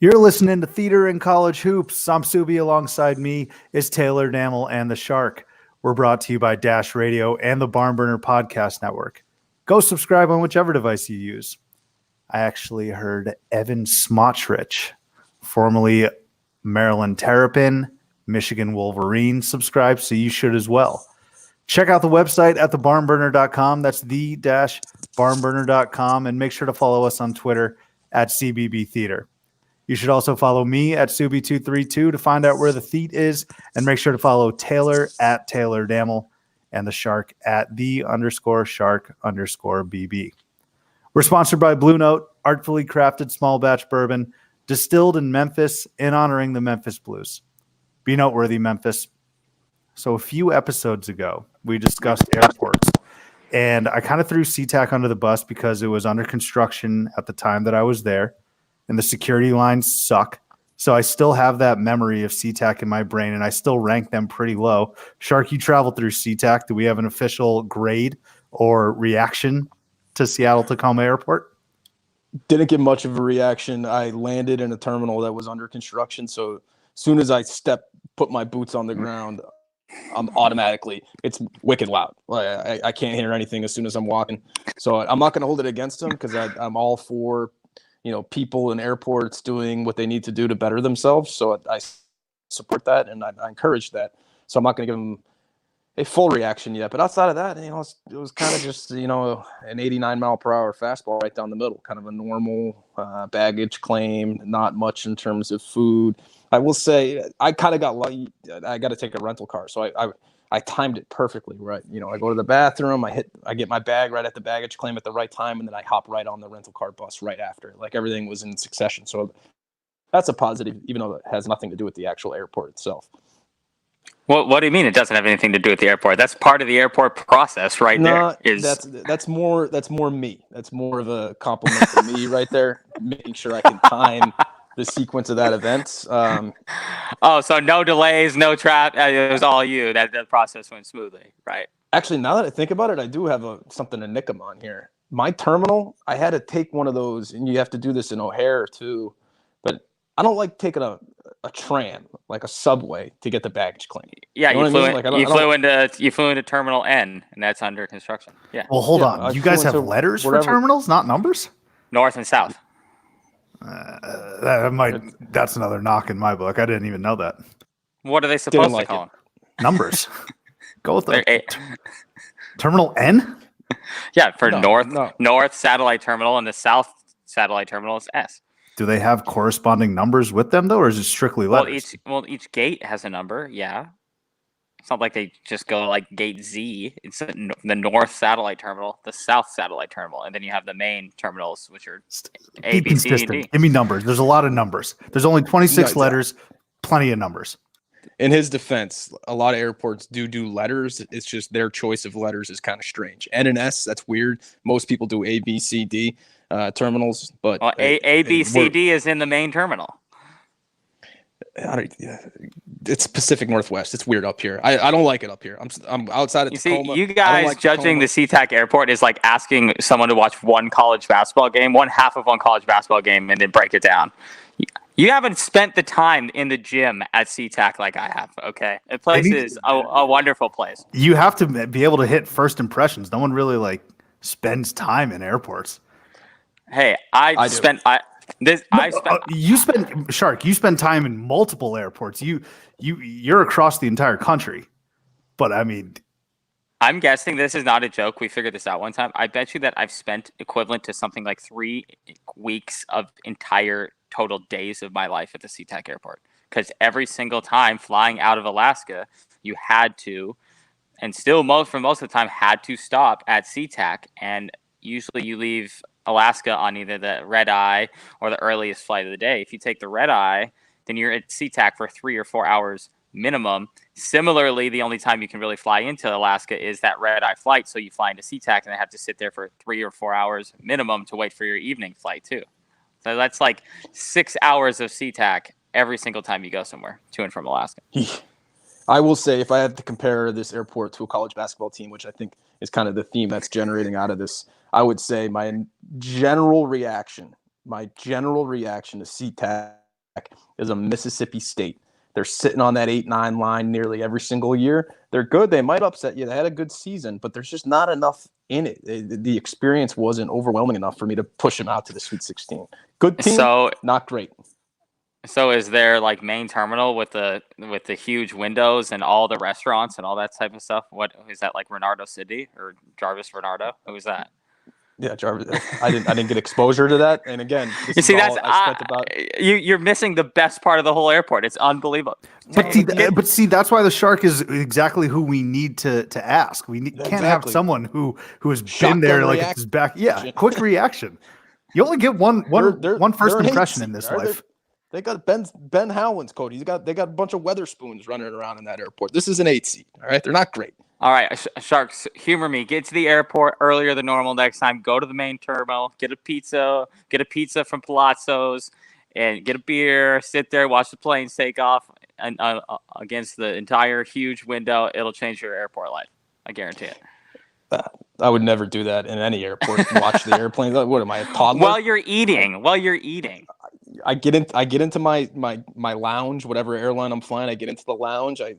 You're listening to Theater and College Hoops. I'm Subi. Alongside me is Taylor Damel and the Shark. We're brought to you by Dash Radio and the Barnburner Podcast Network. Go subscribe on whichever device you use. I actually heard Evan Smotrich, formerly Maryland Terrapin, Michigan Wolverine, subscribe, so you should as well. Check out the website at thebarnburner.com. That's the-barnburner.com. And make sure to follow us on Twitter at CBB Theater. You should also follow me at Subi232 to find out where the Theat is, and make sure to follow Taylor at Taylor Damel and the Shark at the_Shark_BB. We're sponsored by Blue Note, artfully crafted small batch bourbon, distilled in Memphis in honoring the Memphis Blues. Be noteworthy, Memphis. So a few episodes ago, we discussed airports, and I kind of threw SeaTac under the bus because it was under construction at the time that I was there. And the security lines suck. So I still have that memory of SeaTac in my brain, and I still rank them pretty low. Shark, you traveled through SeaTac. Do we have an official grade or reaction to Seattle-Tacoma Airport? Didn't get much of a reaction. I landed in a terminal that was under construction. So as soon as I put my boots on the ground, I'm automatically, it's wicked loud. I can't hear anything as soon as I'm walking. So I'm not going to hold it against them because I'm all for people in airports doing what they need to do to better themselves. So I support that, and I encourage that. So I'm not going to give them a full reaction yet. But outside of that, it was kind of just, an 89 mile per hour fastball right down the middle, kind of a normal baggage claim, not much in terms of food. I will say I kind of got lucky. I got to take a rental car. So I timed it perfectly, right? I go to the bathroom, I get my bag right at the baggage claim at the right time, and then I hop right on the rental car bus right after. Like everything was in succession. So that's a positive, even though it has nothing to do with the actual airport itself. Well, what do you mean it doesn't have anything to do with the airport? That's part of the airport process right there. That's more me. That's more of a compliment to me right there, making sure I can time the sequence of that event. So no delays, no trap. It was all you. That the process went smoothly, right? Actually, now that I think about it, I do have something to nick 'em on here. My terminal, I had to take one of those, and you have to do this in O'Hare too. But I don't like taking a tram, like a subway, to get the baggage claim. Yeah, you flew into Terminal N, and that's under construction. Yeah. Well, hold on. You guys have letters for terminals, not numbers? North and south. That's another knock in my book. I didn't even know that. What are they supposed to call them? Numbers. Go with the Terminal N? Yeah, for North Satellite Terminal, and the South Satellite Terminal is S. Do they have corresponding numbers with them, though, or is it strictly letters? Each gate has a number, yeah. It's not like they just go like gate Z. It's the North Satellite Terminal, the South Satellite Terminal, and then you have the main terminals, which are A, B, C, and D. Give me numbers. There's a lot of numbers. There's only 26 letters, plenty of numbers. In his defense, a lot of airports do letters. It's just their choice of letters is kind of strange. N and S, that's weird. Most people do A, B, C, D terminals, but A, B, C, D is in the main terminal. It's Pacific Northwest. It's weird up here. I don't like it up here. I'm outside of Tacoma. You guys judging the SeaTac Airport is like asking someone to watch one college basketball game, one half of one college basketball game, and then break it down. You haven't spent the time in the gym at SeaTac like I have, okay? The place is a wonderful place. You have to be able to hit first impressions. No one really spends time in airports. Hey, you spend time in multiple airports. You're across the entire country. But I mean, I'm guessing this is not a joke. We figured this out one time. I bet you that I've spent equivalent to something like 3 weeks of entire total days of my life at the SeaTac Airport. Because every single time flying out of Alaska, you had to, and still for most of the time, had to stop at SeaTac. And usually you leave Alaska on either the red eye or the earliest flight of the day. If you take the red eye, then you're at SeaTac for 3 or 4 hours minimum. Similarly, the only time you can really fly into Alaska is that red eye flight. So you fly into SeaTac and have to sit there for 3 or 4 hours minimum to wait for your evening flight too. So that's like 6 hours of SeaTac every single time you go somewhere to and from Alaska. I will say, if I had to compare this airport to a college basketball team, which I think is kind of the theme that's generating out of this, I would say my general reaction to SeaTac is a Mississippi State. They're sitting on that 8-9 line nearly every single year. They're good. They might upset you. They had a good season, but there's just not enough in it. The experience wasn't overwhelming enough for me to push them out to the Sweet 16. Good team, not great. So is there like main terminal with the huge windows and all the restaurants and all that type of stuff? What is that, like Renardo City or Jarvis Renardo? Who is that? Yeah, Jarvis. I didn't get exposure to that. And again, you see, you're missing the best part of the whole airport. It's unbelievable. But see, that's why the Shark is exactly who we need to ask. Can't have someone who has been there, like it's back. Yeah, quick reaction. You only get one first impression in this life. They got Ben Howland's code. They got a bunch of Weatherspoons running around in that airport. This is an 8 seat. All right, they're not great. All right, Sharks, humor me. Get to the airport earlier than normal next time. Go to the main terminal. Get a pizza from Palazzo's, and get a beer. Sit there, watch the planes take off, and against the entire huge window. It'll change your airport life. I guarantee it. I would never do that in any airport. Watch the airplane. What am I, a toddler? While you're eating. I get into my lounge, whatever airline I'm flying. I get into the lounge. I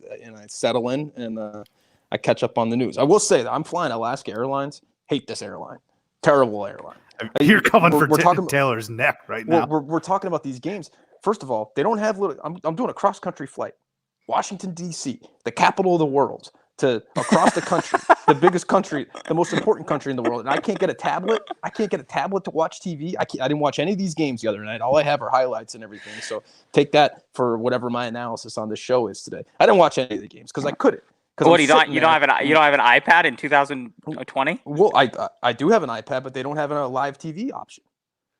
settle in and I catch up on the news. I will say that I'm flying Alaska Airlines. Hate this airline. Terrible airline. You're coming for Taylor's neck right now. We're talking about these games. First of all, they don't have I'm doing a cross country flight. Washington D.C., the capital of the world, to across the country, the biggest country, the most important country in the world, and I can't get a tablet. I can't get a tablet to watch TV. I didn't watch any of these games the other night. All I have are highlights and everything. So take that for whatever my analysis on this show is today. I didn't watch any of the games because I couldn't. What you don't have an iPad in 2020? Well, I do have an iPad, but they don't have a live TV option.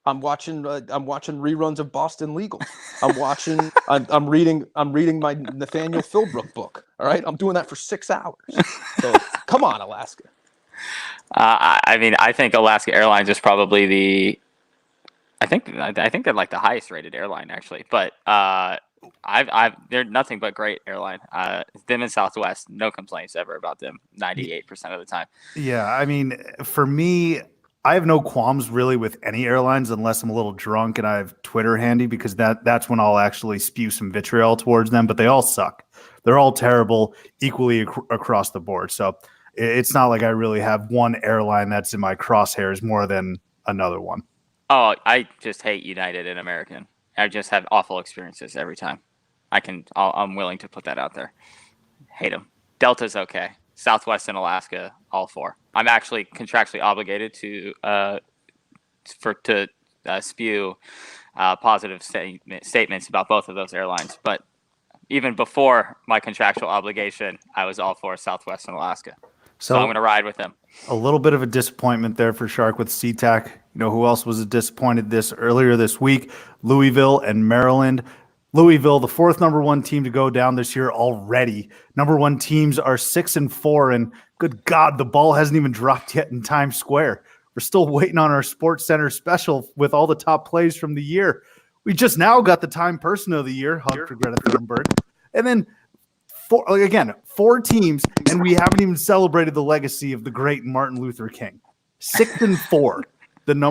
I'm watching reruns of Boston Legal. I'm reading my Nathaniel Philbrook book. All right, I'm doing that for 6 hours. So come on, Alaska. I think Alaska Airlines is probably I think they're like the highest rated airline actually, but they're nothing but great airline. Them and Southwest, no complaints ever about them 98% of the time. Yeah, I mean, for me, I have no qualms really with any airlines unless I'm a little drunk and I have Twitter handy, because that's when I'll actually spew some vitriol towards them, but they all suck. They're all terrible equally across the board. So it's not like I really have one airline that's in my crosshairs more than another one. Oh, I just hate United and American. I just have awful experiences every time. I'm willing to put that out there. Hate them. Delta's okay. Southwest and Alaska, all four. I'm actually contractually obligated to spew positive statements about both of those airlines. But even before my contractual obligation, I was all for Southwest and Alaska. So I'm going to ride with them. A little bit of a disappointment there for Shark with SeaTac. You know who else was disappointed earlier this week? Louisville and Maryland. Louisville, the fourth number one team to go down this year already. Number one teams are 6-4, and good God, the ball hasn't even dropped yet in Times Square. We're still waiting on our Sports Center special with all the top plays from the year. We just now got the Time Person of the Year, hug for Greta Thunberg. And then four teams, and we haven't even celebrated the legacy of the great Martin Luther King. 6-4,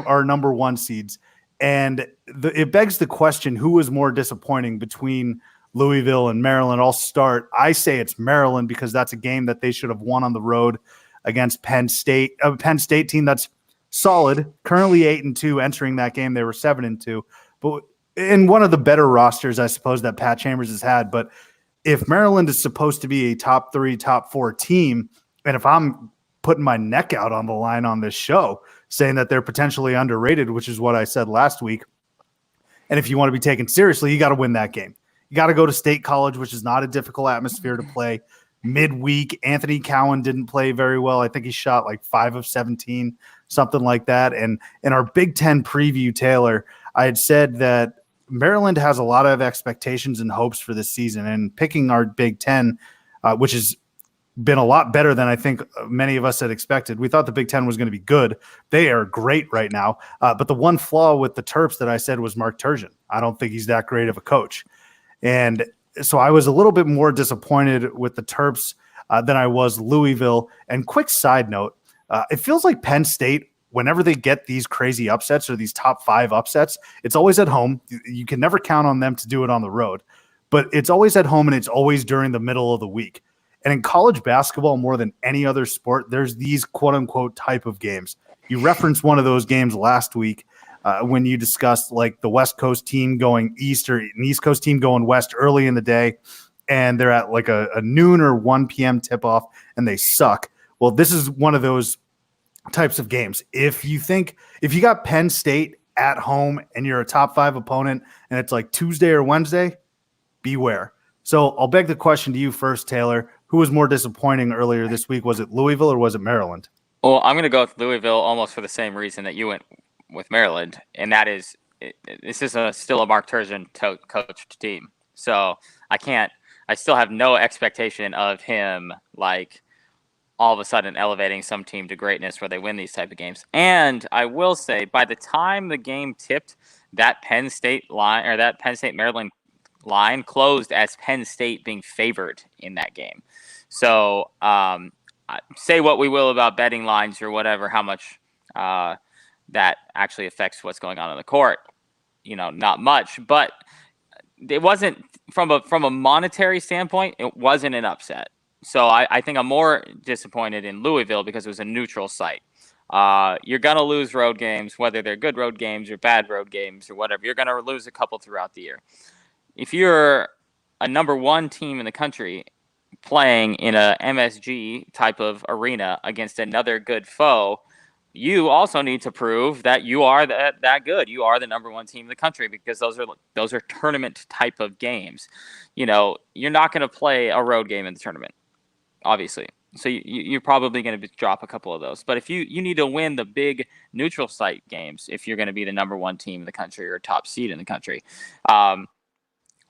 our number one seeds. And it begs the question, who was more disappointing between Louisville and Maryland? I'll start. I say it's Maryland because that's a game that they should have won on the road against Penn State. A Penn State team that's solid, currently 8-2. Entering that game, they were 7-2. But in one of the better rosters, I suppose, that Pat Chambers has had. But if Maryland is supposed to be a top 3, top 4 team, and if I'm putting my neck out on the line on this show, saying that they're potentially underrated, which is what I said last week. And if you want to be taken seriously, you got to win that game. You got to go to State College, which is not a difficult atmosphere to play. Midweek, Anthony Cowan didn't play very well. I think he shot like 5 of 17, something like that. And in our Big Ten preview, Taylor, I had said that Maryland has a lot of expectations and hopes for this season. And picking our Big Ten, which is been a lot better than I think many of us had expected. We thought the Big Ten was going to be good. They are great right now. But the one flaw with the Terps that I said was Mark Turgeon. I don't think he's that great of a coach. And so I was a little bit more disappointed with the Terps than I was Louisville. And quick side note, it feels like Penn State whenever they get these crazy upsets or these top 5 upsets, it's always at home. You can never count on them to do it on the road, but it's always at home and it's always during the middle of the week. And in college basketball, more than any other sport, there's these quote unquote type of games. You referenced one of those games last week when you discussed like the West Coast team going east or an East Coast team going west early in the day, and they're at like a noon or 1 p.m. tip off and they suck. Well, this is one of those types of games. If you got Penn State at home and you're a top 5 opponent and it's like Tuesday or Wednesday, beware. So I'll beg the question to you first, Taylor. Who was more disappointing earlier this week? Was it Louisville or was it Maryland? Well, I'm going to go with Louisville almost for the same reason that you went with Maryland, and that is this is still a Mark Turgeon coached team. So I still have no expectation of him like all of a sudden elevating some team to greatness where they win these type of games. And I will say, by the time the game tipped, that Penn State line or that Penn State Maryland line closed as Penn State being favored in that game. So say what we will about betting lines or whatever, how much that actually affects what's going on the court. Not much, but it wasn't from a monetary standpoint. It wasn't an upset. So I think I'm more disappointed in Louisville because it was a neutral site. You're going to lose road games, whether they're good road games or bad road games or whatever. You're going to lose a couple throughout the year. If you're a number 1 team in the country playing in a MSG type of arena against another good foe, you also need to prove that you are that good. You are the number 1 team in the country because those are tournament type of games. You're not going to play a road game in the tournament, obviously. So you're probably going to drop a couple of those. But if you need to win the big neutral site games, if you're going to be the number 1 team in the country or top seed in the country.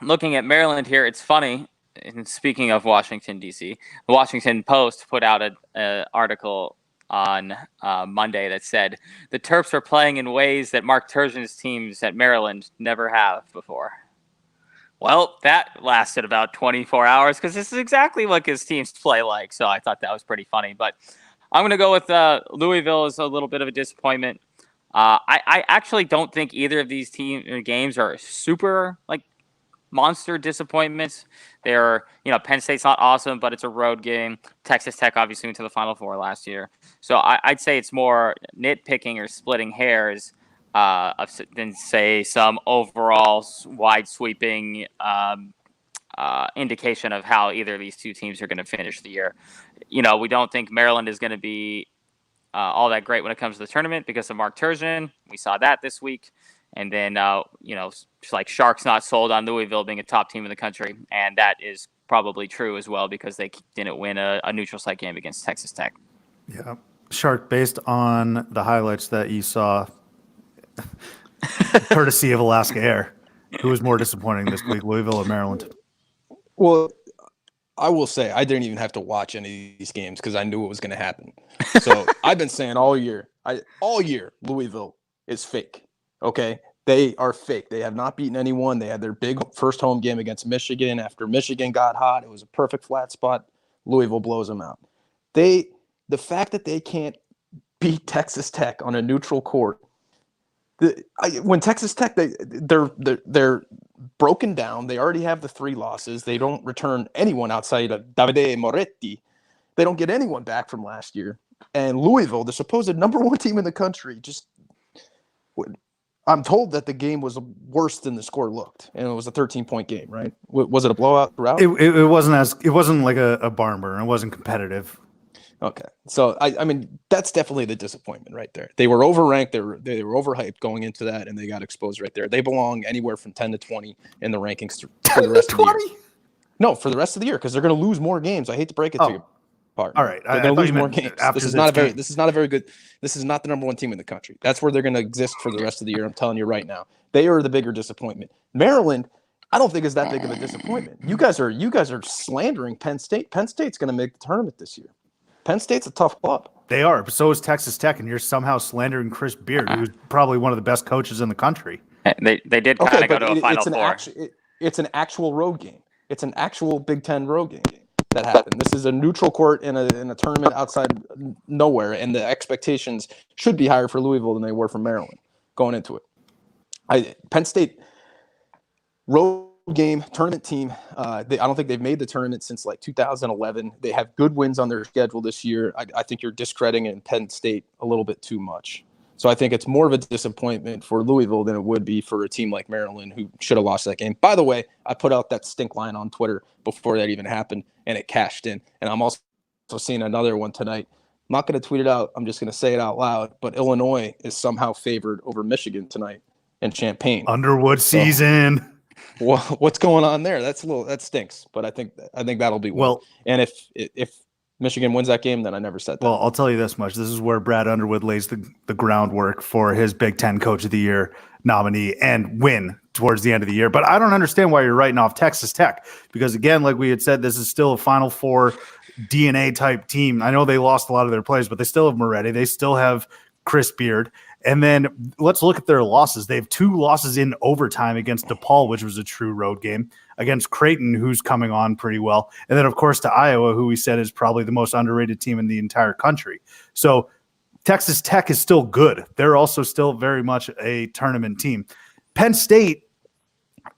Looking at Maryland here, it's funny. And speaking of Washington, D.C., the Washington Post put out an article on Monday that said the Terps are playing in ways that Mark Turgeon's teams at Maryland never have before. Well, that lasted about 24 hours because this is exactly what his teams play like. So I thought that was pretty funny. But I'm going to go with Louisville as a little bit of a disappointment. I actually don't think either of these games are super monster disappointments. They're, Penn State's not awesome, but it's a road game. Texas Tech obviously went to the Final Four last year. So I'd say it's more nitpicking or splitting hairs than say some overall wide sweeping indication of how either of these two teams are going to finish the year. We don't think Maryland is going to be all that great when it comes to the tournament because of Mark Turgeon. We saw that this week. And then, Sharks not sold on Louisville being a top team in the country. And that is probably true as well because they didn't win a neutral site game against Texas Tech. Yeah. Shark, based on the highlights that you saw, courtesy of Alaska Air, who was more disappointing this week, Louisville or Maryland? Well, I will say I didn't even have to watch any of these games because I knew it was going to happen. So I've been saying all year, Louisville is fake. Okay, they are fake. They have not beaten anyone. They had their big first home game against Michigan. After Michigan got hot, it was a perfect flat spot. Louisville blows them out. The fact that they can't beat Texas Tech on a neutral court. When Texas Tech, they're broken down. They already have the 3 losses. They don't return anyone outside of Davide Moretti. They don't get anyone back from last year. And Louisville, the supposed number 1 team in the country, just I'm told that the game was worse than the score looked, and it was a 13-point game, right? Was it a blowout throughout? It wasn't like a barn burner. It wasn't competitive. Okay, so I mean that's definitely the disappointment right there. They were overranked. They were overhyped going into that, and they got exposed right there. They belong anywhere from 10 to 20 in the rankings for the rest of the year. No, for the rest of the year because they're going to lose more games. I hate to break it to you. All right, they're going to lose more games. This is not a very good. This is not the number 1 team in the country. That's where they're going to exist for the rest of the year. I'm telling you right now. They are the bigger disappointment. Maryland, I don't think is that big of a disappointment. You guys are slandering Penn State. Penn State's going to make the tournament this year. Penn State's a tough club. They are, but so is Texas Tech, and you're somehow slandering Chris Beard, who's probably one of the best coaches in the country. They did kind of go to a Final Four. It's an actual road game. It's an actual Big Ten road game. that happen. This is a neutral court in a tournament outside nowhere, and the expectations should be higher for Louisville than they were for Maryland going into it. Penn State road game tournament team. I don't think they've made the tournament since like 2011. They have good wins on their schedule this year. I think you're discrediting Penn State a little bit too much. So I think it's more of a disappointment for Louisville than it would be for a team like Maryland, who should have lost that game. By the way, I put out that stink line on Twitter before that even happened, and it cashed in. And I'm also seeing another one tonight. I'm not going to tweet it out. I'm just going to say it out loud. But Illinois is somehow favored over Michigan tonight in Champaign. Underwood season. Well, what's going on there? That stinks. But I think that'll be one. Well, and if Michigan wins that game, then I never said that. Well, I'll tell you this much. This is where Brad Underwood lays the groundwork for his Big Ten Coach of the Year nominee and win towards the end of the year. But I don't understand why you're writing off Texas Tech, because, again, like we had said, this is still a Final Four DNA type team. I know they lost a lot of their players, but they still have Moretti. They still have Chris Beard. And then let's look at their losses. They have 2 losses in overtime against DePaul, which was a true road game, against Creighton, who's coming on pretty well, and then, of course, to Iowa, who we said is probably the most underrated team in the entire country. So Texas Tech is still good. They're also still very much a tournament team. Penn State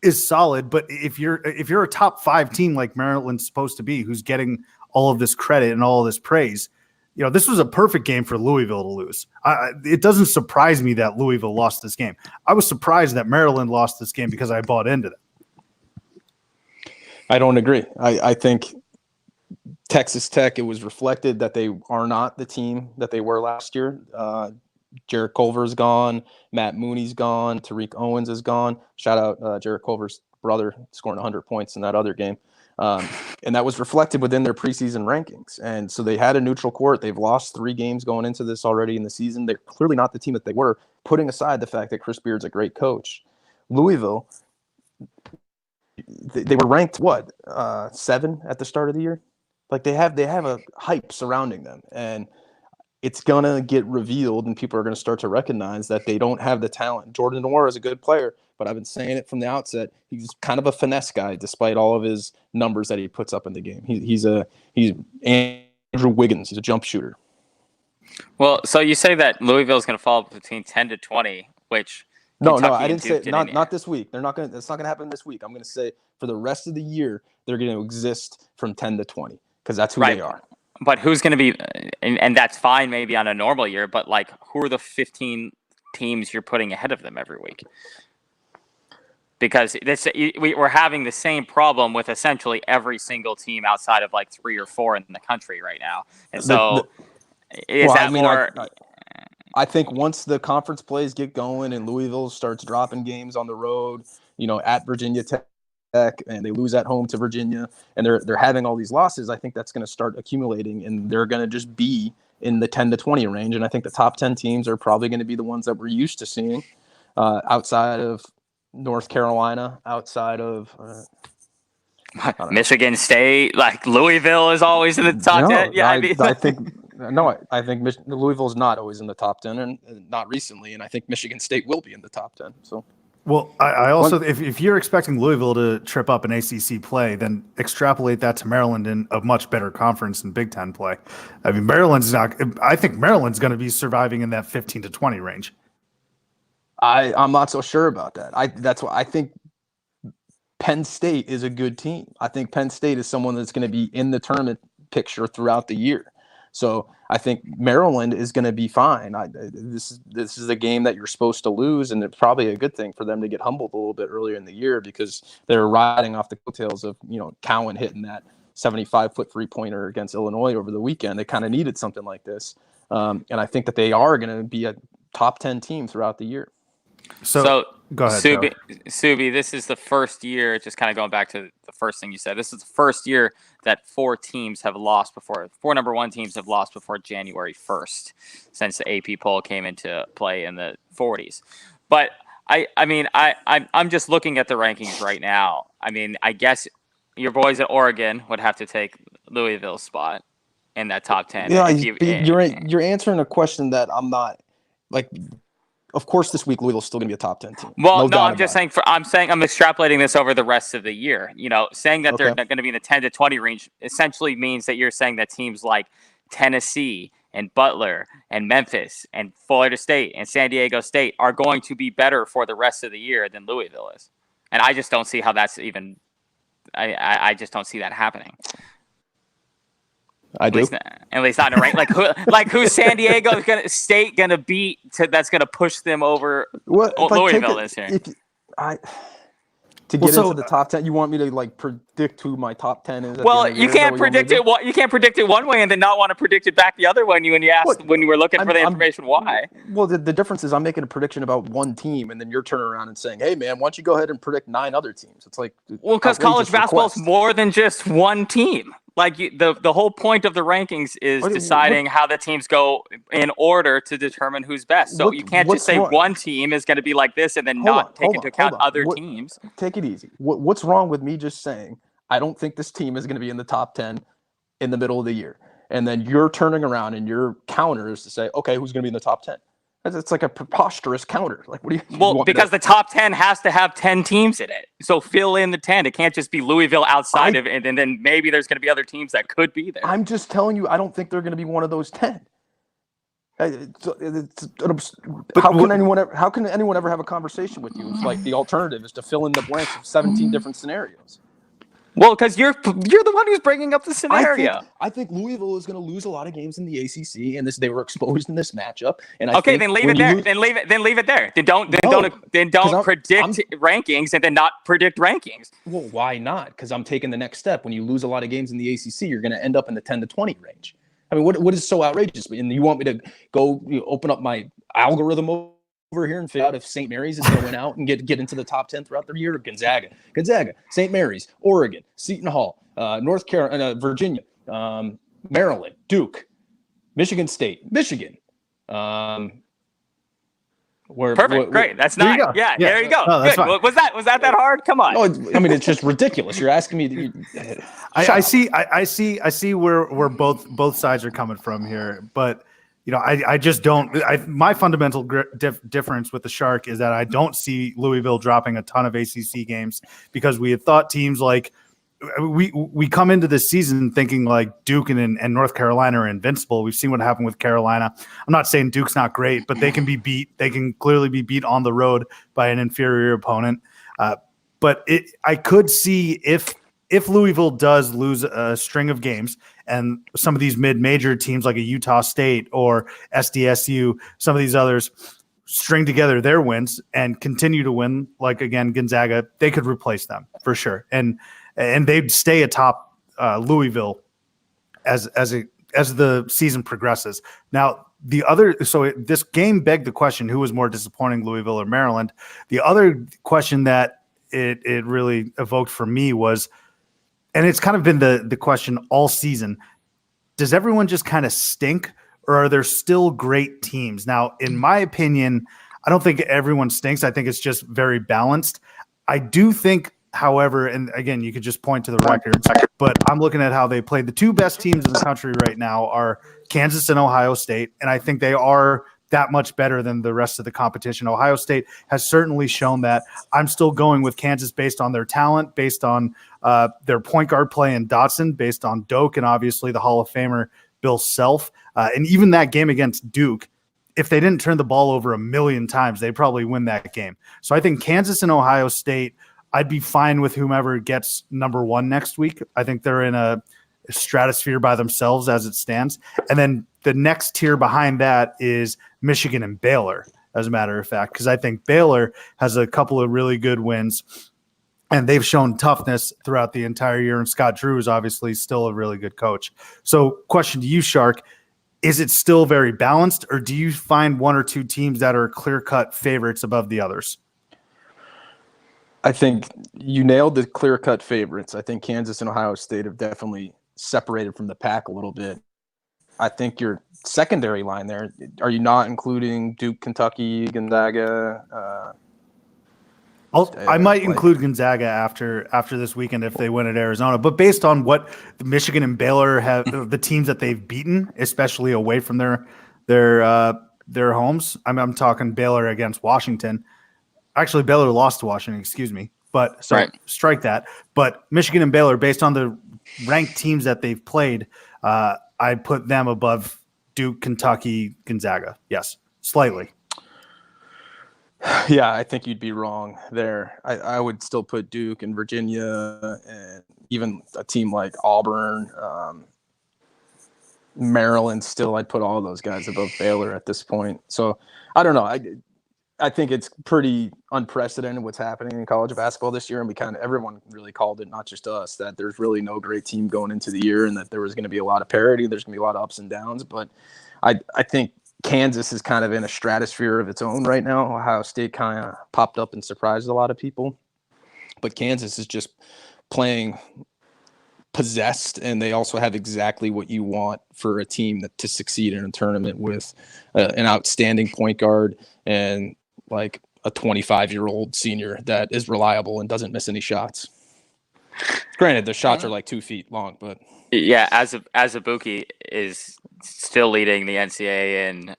is solid, but if you're a top 5 team like Maryland's supposed to be, who's getting all of this credit and all of this praise, this was a perfect game for Louisville to lose. It doesn't surprise me that Louisville lost this game. I was surprised that Maryland lost this game because I bought into them. I don't agree. I think Texas Tech, it was reflected that they are not the team that they were last year. Jarrett Culver's gone. Matt Mooney's gone. Tariq Owens is gone. Shout out Jarrett Culver's brother scoring 100 points in that other game. And that was reflected within their preseason rankings. And so they had a neutral court. They've lost 3 games going into this already in the season. They're clearly not the team that they were, putting aside the fact that Chris Beard's a great coach. Louisville, they were ranked 7 at the start of the year. Like they have a hype surrounding them, and it's gonna get revealed, and people are gonna start to recognize that they don't have the talent. Jordan Noir is a good player, but I've been saying it from the outset. He's kind of a finesse guy, despite all of his numbers that he puts up in the game. He's Andrew Wiggins. He's a jump shooter. Well, so you say that Louisville is going to fall between 10 to 20, which No, Kentucky I and didn't say Duke not this week. That's not going to happen this week. I'm going to say for the rest of the year, they're going to exist from 10 to 20 because that's who Right. they are. But who's going to be, and that's fine maybe on a normal year, but like who are the 15 teams you're putting ahead of them every week? Because we're having the same problem with essentially every single team outside of like 3 or 4 in the country right now. And so I think once the conference plays get going and Louisville starts dropping games on the road, at Virginia Tech, and they lose at home to Virginia, and they're having all these losses, I think that's going to start accumulating, and they're going to just be in the 10 to 20 range. And I think the top 10 teams are probably going to be the ones that we're used to seeing outside of North Carolina, outside of Michigan State, like Louisville is always in the top 10. Yeah, I think Louisville is not always in the top 10, and not recently. And I think Michigan State will be in the top 10. So, well, I also, if you're expecting Louisville to trip up an ACC play, then extrapolate that to Maryland in a much better conference in Big Ten play. I mean, I think Maryland's going to be surviving in that 15 to 20 range. I'm not so sure about that. That's why I think Penn State is a good team. I think Penn State is someone that's going to be in the tournament picture throughout the year. So I think Maryland is going to be fine. This is a game that you're supposed to lose, and it's probably a good thing for them to get humbled a little bit earlier in the year because they're riding off the coattails of Cowan hitting that 75-foot 3-pointer against Illinois over the weekend. They kind of needed something like this, and I think that they are going to be a top 10 team throughout the year. So go ahead, Subi, this is the first year, just kind of going back to the first thing you said, this is the first year that 4 teams have lost before, 4 number 1 teams have lost before January 1st since the AP poll came into play in the 40s. But I'm just looking at the rankings right now. I mean, I guess your boys at Oregon would have to take Louisville's spot in that top 10. Yeah, you're answering a question that I'm not like. of course, this week Louisville's still going to be a top 10 team. Well, no, doubt I'm just about it. saying I'm extrapolating this over the rest of the year. You know, saying that they're Okay. going to be in the 10 to 20 range essentially means that you're saying that teams like Tennessee and Butler and Memphis and Florida State and San Diego State are going to be better for the rest of the year than Louisville is. And I just don't see how that's even. I just don't see that happening. I do. At least not in a rank. Who's San Diego State gonna beat that's gonna push them over Louisville this year? To get into the top 10, you want me to like predict who my top 10 is? Well, you can't predict it. You can't predict it one way and then not want to predict it back the other way. When you asked when you were looking for the information, why? Well, the difference is I'm making a prediction about one team, and then you're turning around and saying, "Hey, man, why don't you go ahead and predict 9 other teams?" It's like, well, because college basketball is more than just one team. Like the whole point of the rankings is deciding how the teams go in order to determine who's best. So you can't just say one team is going to be like this and then not take into account other teams. Take it easy. What's wrong with me just saying I don't think this team is going to be in the top 10 in the middle of the year, and then you're turning around and your counter is to say, okay, who's going to be in the top 10? It's like a preposterous counter. Like, what do you? Well, because the top 10 has to have 10 teams in it. So fill in the 10. It can't just be Louisville outside of it, and then maybe there's going to be other teams that could be there. I'm just telling you, I don't think they're going to be one of those 10. How can anyone ever have a conversation with you? It's like the alternative is to fill in the blanks of 17 different scenarios. Well, because you're the one who's bringing up the scenario. I think Louisville is going to lose a lot of games in the ACC, and they were exposed in this matchup. And then leave it there. Then leave it there. Don't predict rankings and then not predict rankings. Well, why not? Because I'm taking the next step. When you lose a lot of games in the ACC, you're going to end up in the 10 to 20 range. I mean, what is so outrageous? And you want me to go open up my algorithm over here and figure out if St. Mary's is going to win out and get into the top 10 throughout the year, or Gonzaga, St. Mary's, Oregon, Seton Hall, North Carolina, Virginia, Maryland, Duke, Michigan State, Michigan. Perfect. Great. That's not. Yeah. There you go. No, good. Was that hard? Come on. No, I mean, it's just ridiculous. You're asking me. I see where both sides are coming from here, but I just don't. My fundamental difference with the Shark is that I don't see Louisville dropping a ton of ACC games, because we had thought teams like we come into this season thinking like Duke and North Carolina are invincible. We've seen what happened with Carolina. I'm not saying Duke's not great, but they can be beat. They can clearly be beat on the road by an inferior opponent. But I could see if Louisville does lose a string of games and some of these mid-major teams like a Utah State or SDSU, some of these others string together their wins and continue to win, like, again, Gonzaga, they could replace them for sure. And they'd stay atop Louisville as the season progresses. Now, this game begged the question, who was more disappointing, Louisville or Maryland? The other question that it really evoked for me was, and it's kind of been the question all season, does everyone just kind of stink, or are there still great teams? Now, in my opinion, I don't think everyone stinks. I think it's just very balanced. I do think, however, and again, you could just point to the records, but I'm looking at how they played. The two best teams in the country right now are Kansas and Ohio State, and I think they are that much better than the rest of the competition. Ohio State has certainly shown that. I'm still going with Kansas based on their talent, based on their point guard play in Dotson, based on Doak, and obviously the Hall of Famer Bill Self. And even that game against Duke, if they didn't turn the ball over a million times, they'd probably win that game. So I think Kansas and Ohio State, I'd be fine with whomever gets number one next week. I think they're in a stratosphere by themselves as it stands. And then the next tier behind that is Michigan and Baylor, as a matter of fact, because I think Baylor has a couple of really good wins, and they've shown toughness throughout the entire year. And Scott Drew is obviously still a really good coach. So question to you, Shark, is it still very balanced, or do you find one or two teams that are clear-cut favorites above the others? I think you nailed the clear-cut favorites. I think Kansas and Ohio State have definitely separated from the pack a little bit. I think your secondary line there, are you not including Duke, Kentucky, Gonzaga? I might include Gonzaga after this weekend if they win at Arizona. But based on what the Michigan and Baylor have, the teams that they've beaten, especially away from their their homes. I'm talking Baylor against Washington. Actually, Baylor lost to Washington, excuse me. But so strike that. But Michigan and Baylor, based on the ranked teams that they've played, I put them above Duke, Kentucky, Gonzaga. Yes, slightly. Yeah, I think you'd be wrong there. I would still put Duke and Virginia and even a team like Auburn, Maryland still. I'd put all those guys above Baylor at this point. So I don't know. I think it's pretty unprecedented what's happening in college basketball this year. And everyone really called it, not just us, that there's really no great team going into the year and that there was going to be a lot of parity. There's going to be a lot of ups and downs. But I think Kansas is kind of in a stratosphere of its own right now. Ohio State kind of popped up and surprised a lot of people. But Kansas is just playing possessed, and they also have exactly what you want for a team to succeed in a tournament with an outstanding point guard and like a 25-year-old senior that is reliable and doesn't miss any shots. Granted, the shots are like 2 feet long, but yeah, Azubuike is still leading the NCAA in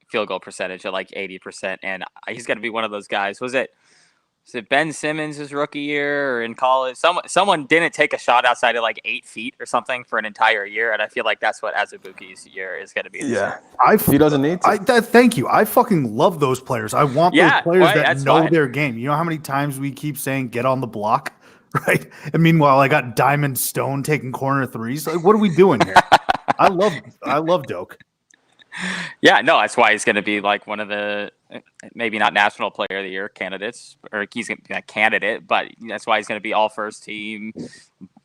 field goal percentage at like 80%, and he's going to be one of those guys. Was it Ben Simmons' his rookie year or in college? Someone didn't take a shot outside of like 8 feet or something for an entire year, and I feel like that's what Azubuike's year is going to be. Yeah, he doesn't need to. Thank you. I fucking love those players. I want those players that know their game. You know how many times we keep saying get on the block, right? And meanwhile, I got Diamond Stone taking corner threes. Like, what are we doing here? I love Doak. Yeah, no, that's why he's going to be like one of the maybe not National Player of the Year candidates, or he's going to be a candidate, but that's why he's going to be all first team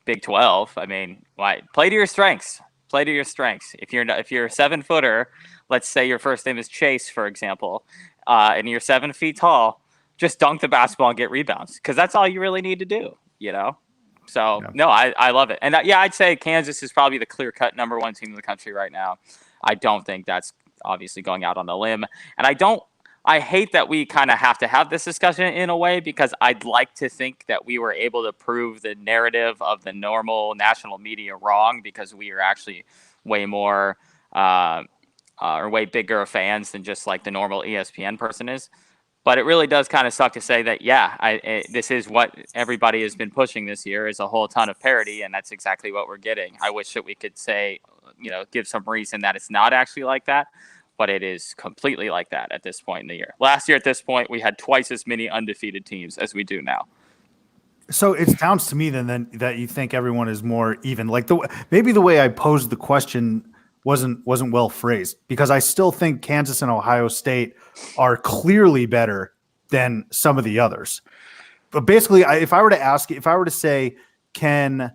Big 12. I mean, why play to your strengths? Play to your strengths. If you're a 7-footer, let's say your first name is Chase, for example, and you're 7 feet tall, just dunk the basketball and get rebounds, because that's all you really need to do, you know? So, no, I love it. And I'd say Kansas is probably the clear-cut number one team in the country right now. I don't think that's obviously going out on a limb. And I hate that we kind of have to have this discussion in a way, because I'd like to think that we were able to prove the narrative of the normal national media wrong, because we are actually way more or way bigger fans than just like the normal ESPN person is. But it really does kind of suck to say that, this is what everybody has been pushing this year, is a whole ton of parity, and that's exactly what we're getting. I wish that we could say, give some reason that it's not actually like that, but it is completely like that at this point in the year. Last year at this point, we had twice as many undefeated teams as we do now. So it sounds to me then that you think everyone is more even. Like maybe the way I posed the question wasn't well phrased, because I still think Kansas and Ohio State are clearly better than some of the others. But basically, if I were to say, can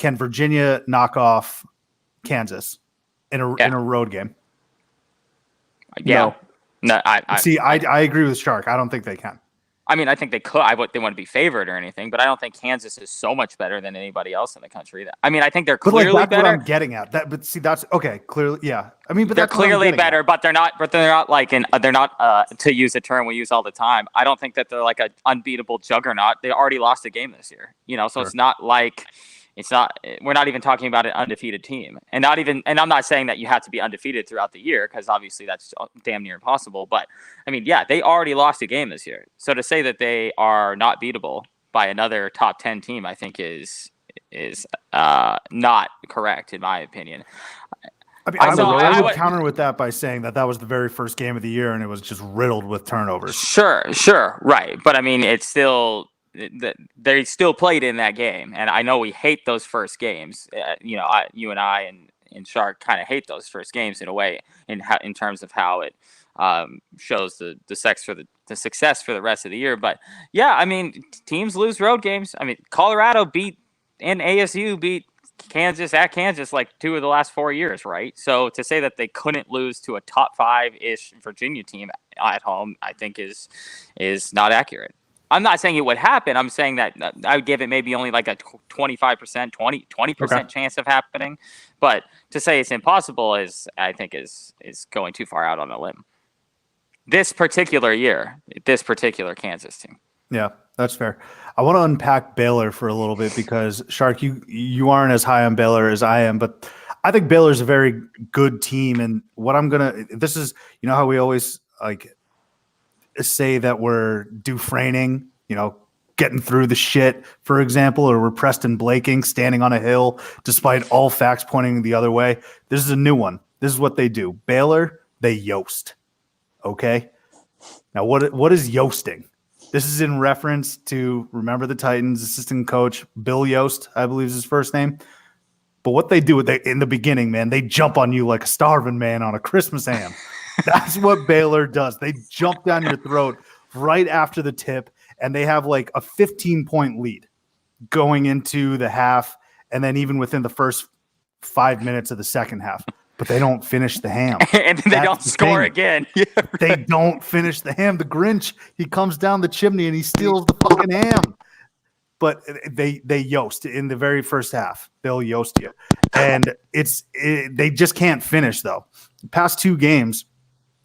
Virginia knock off Kansas in a road game? Yeah. No, I agree with Shark. I don't think they can. I mean, I think they could. They want to be favored or anything, but I don't think Kansas is so much better than anybody else in the country. I mean, I think they're clearly that's better. What I'm getting at that, but see, that's okay. Clearly, yeah. I mean, but they're that's clearly better, but they're not. But they're not like they're not to use a term we use all the time. I don't think that they're like an unbeatable juggernaut. They already lost a game this year, so sure. It's not like. We're not even talking about an undefeated team, and I'm not saying that you have to be undefeated throughout the year, because obviously that's damn near impossible. But I mean, they already lost a game this year. So to say that they are not beatable by another top 10 team, I think is not correct in my opinion. I mean, I would counter with that by saying that was the very first game of the year, and it was just riddled with turnovers. Sure, right. But I mean, it's still. They still played in that game, and I know we hate those first games. You and I and Shark kind of hate those first games in a way, in terms of how it shows the success for the rest of the year. But yeah, I mean, teams lose road games. I mean, Colorado and ASU beat Kansas at Kansas like 2 of the last 4 years, right? So to say that they couldn't lose to a top 5-ish Virginia team at home, I think is not accurate. I'm not saying it would happen. I'm saying that I would give it maybe only like a 25%, 20% chance of happening. But to say it's impossible I think is going too far out on a limb. This particular year, this particular Kansas team. Yeah, that's fair. I want to unpack Baylor for a little bit, because Shark, you aren't as high on Baylor as I am, but I think Baylor's a very good team, and what I'm gonna this is how we always like say that we're Dufresning, getting through the shit, for example, or we're Preston Blaking standing on a hill despite all facts pointing the other way. This is a new one. This is what they do. Baylor, they yoast. Okay. Now, what is yoasting? This is in reference to, remember the Titans assistant coach, Bill Yost, I believe is his first name. But what they do in the beginning, man, they jump on you like a starving man on a Christmas ham. That's what Baylor does. They jump down your throat right after the tip, and they have like a 15-point lead going into the half, and then even within the first 5 minutes of the second half. But they don't finish the ham. And then they don't score again. Yeah, right. They don't finish the ham. The Grinch, he comes down the chimney and he steals the fucking ham. But they yoast in the very first half. They'll yoast you. And they just can't finish, though. The past 2 games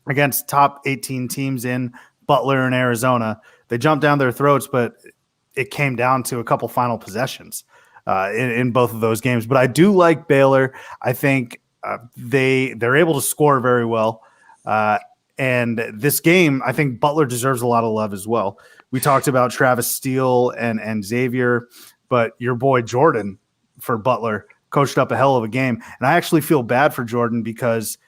against top 18 teams in Butler and Arizona, they jumped down their throats, but it came down to a couple final possessions in both of those games. But I do like Baylor. I think they're able to score very well. And this game, I think Butler deserves a lot of love as well. We talked about Travis Steele and Xavier, but your boy Jordan for Butler coached up a hell of a game. And I actually feel bad for Jordan because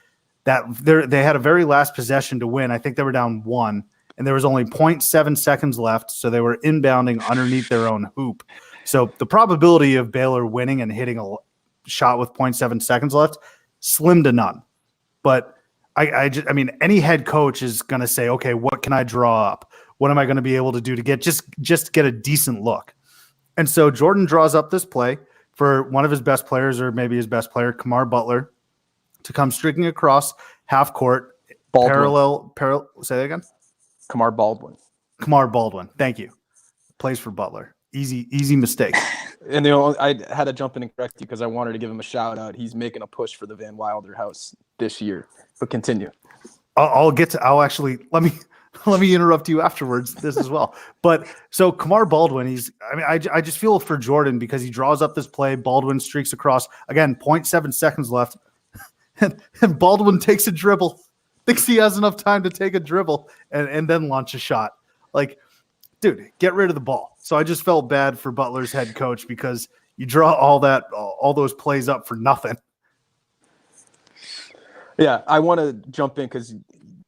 they had a very last possession to win. I think they were down 1, and there was only 0.7 seconds left, so they were inbounding underneath their own hoop. So the probability of Baylor winning and hitting a shot with 0.7 seconds left, slim to none. But I mean, any head coach is going to say, okay, what can I draw up? What am I going to be able to do to get just get a decent look? And so Jordan draws up this play for one of his best players, or maybe his best player, Kamar Butler, to come streaking across half court, parallel. Say that again. Kamar Baldwin. Thank you. Plays for Butler. Easy mistake. And I had to jump in and correct you because I wanted to give him a shout out. He's making a push for the Van Wilder house this year. But continue. I'll actually let me interrupt you afterwards this as well. But so Kamar Baldwin, I just feel for Jordan because he draws up this play. Baldwin streaks across again, 0.7 seconds left, and Baldwin takes a dribble, thinks he has enough time to take a dribble and then launch a shot. Like, dude, get rid of the ball. So I just felt bad for Butler's head coach because you draw all those plays up for nothing. Yeah, I want to jump in because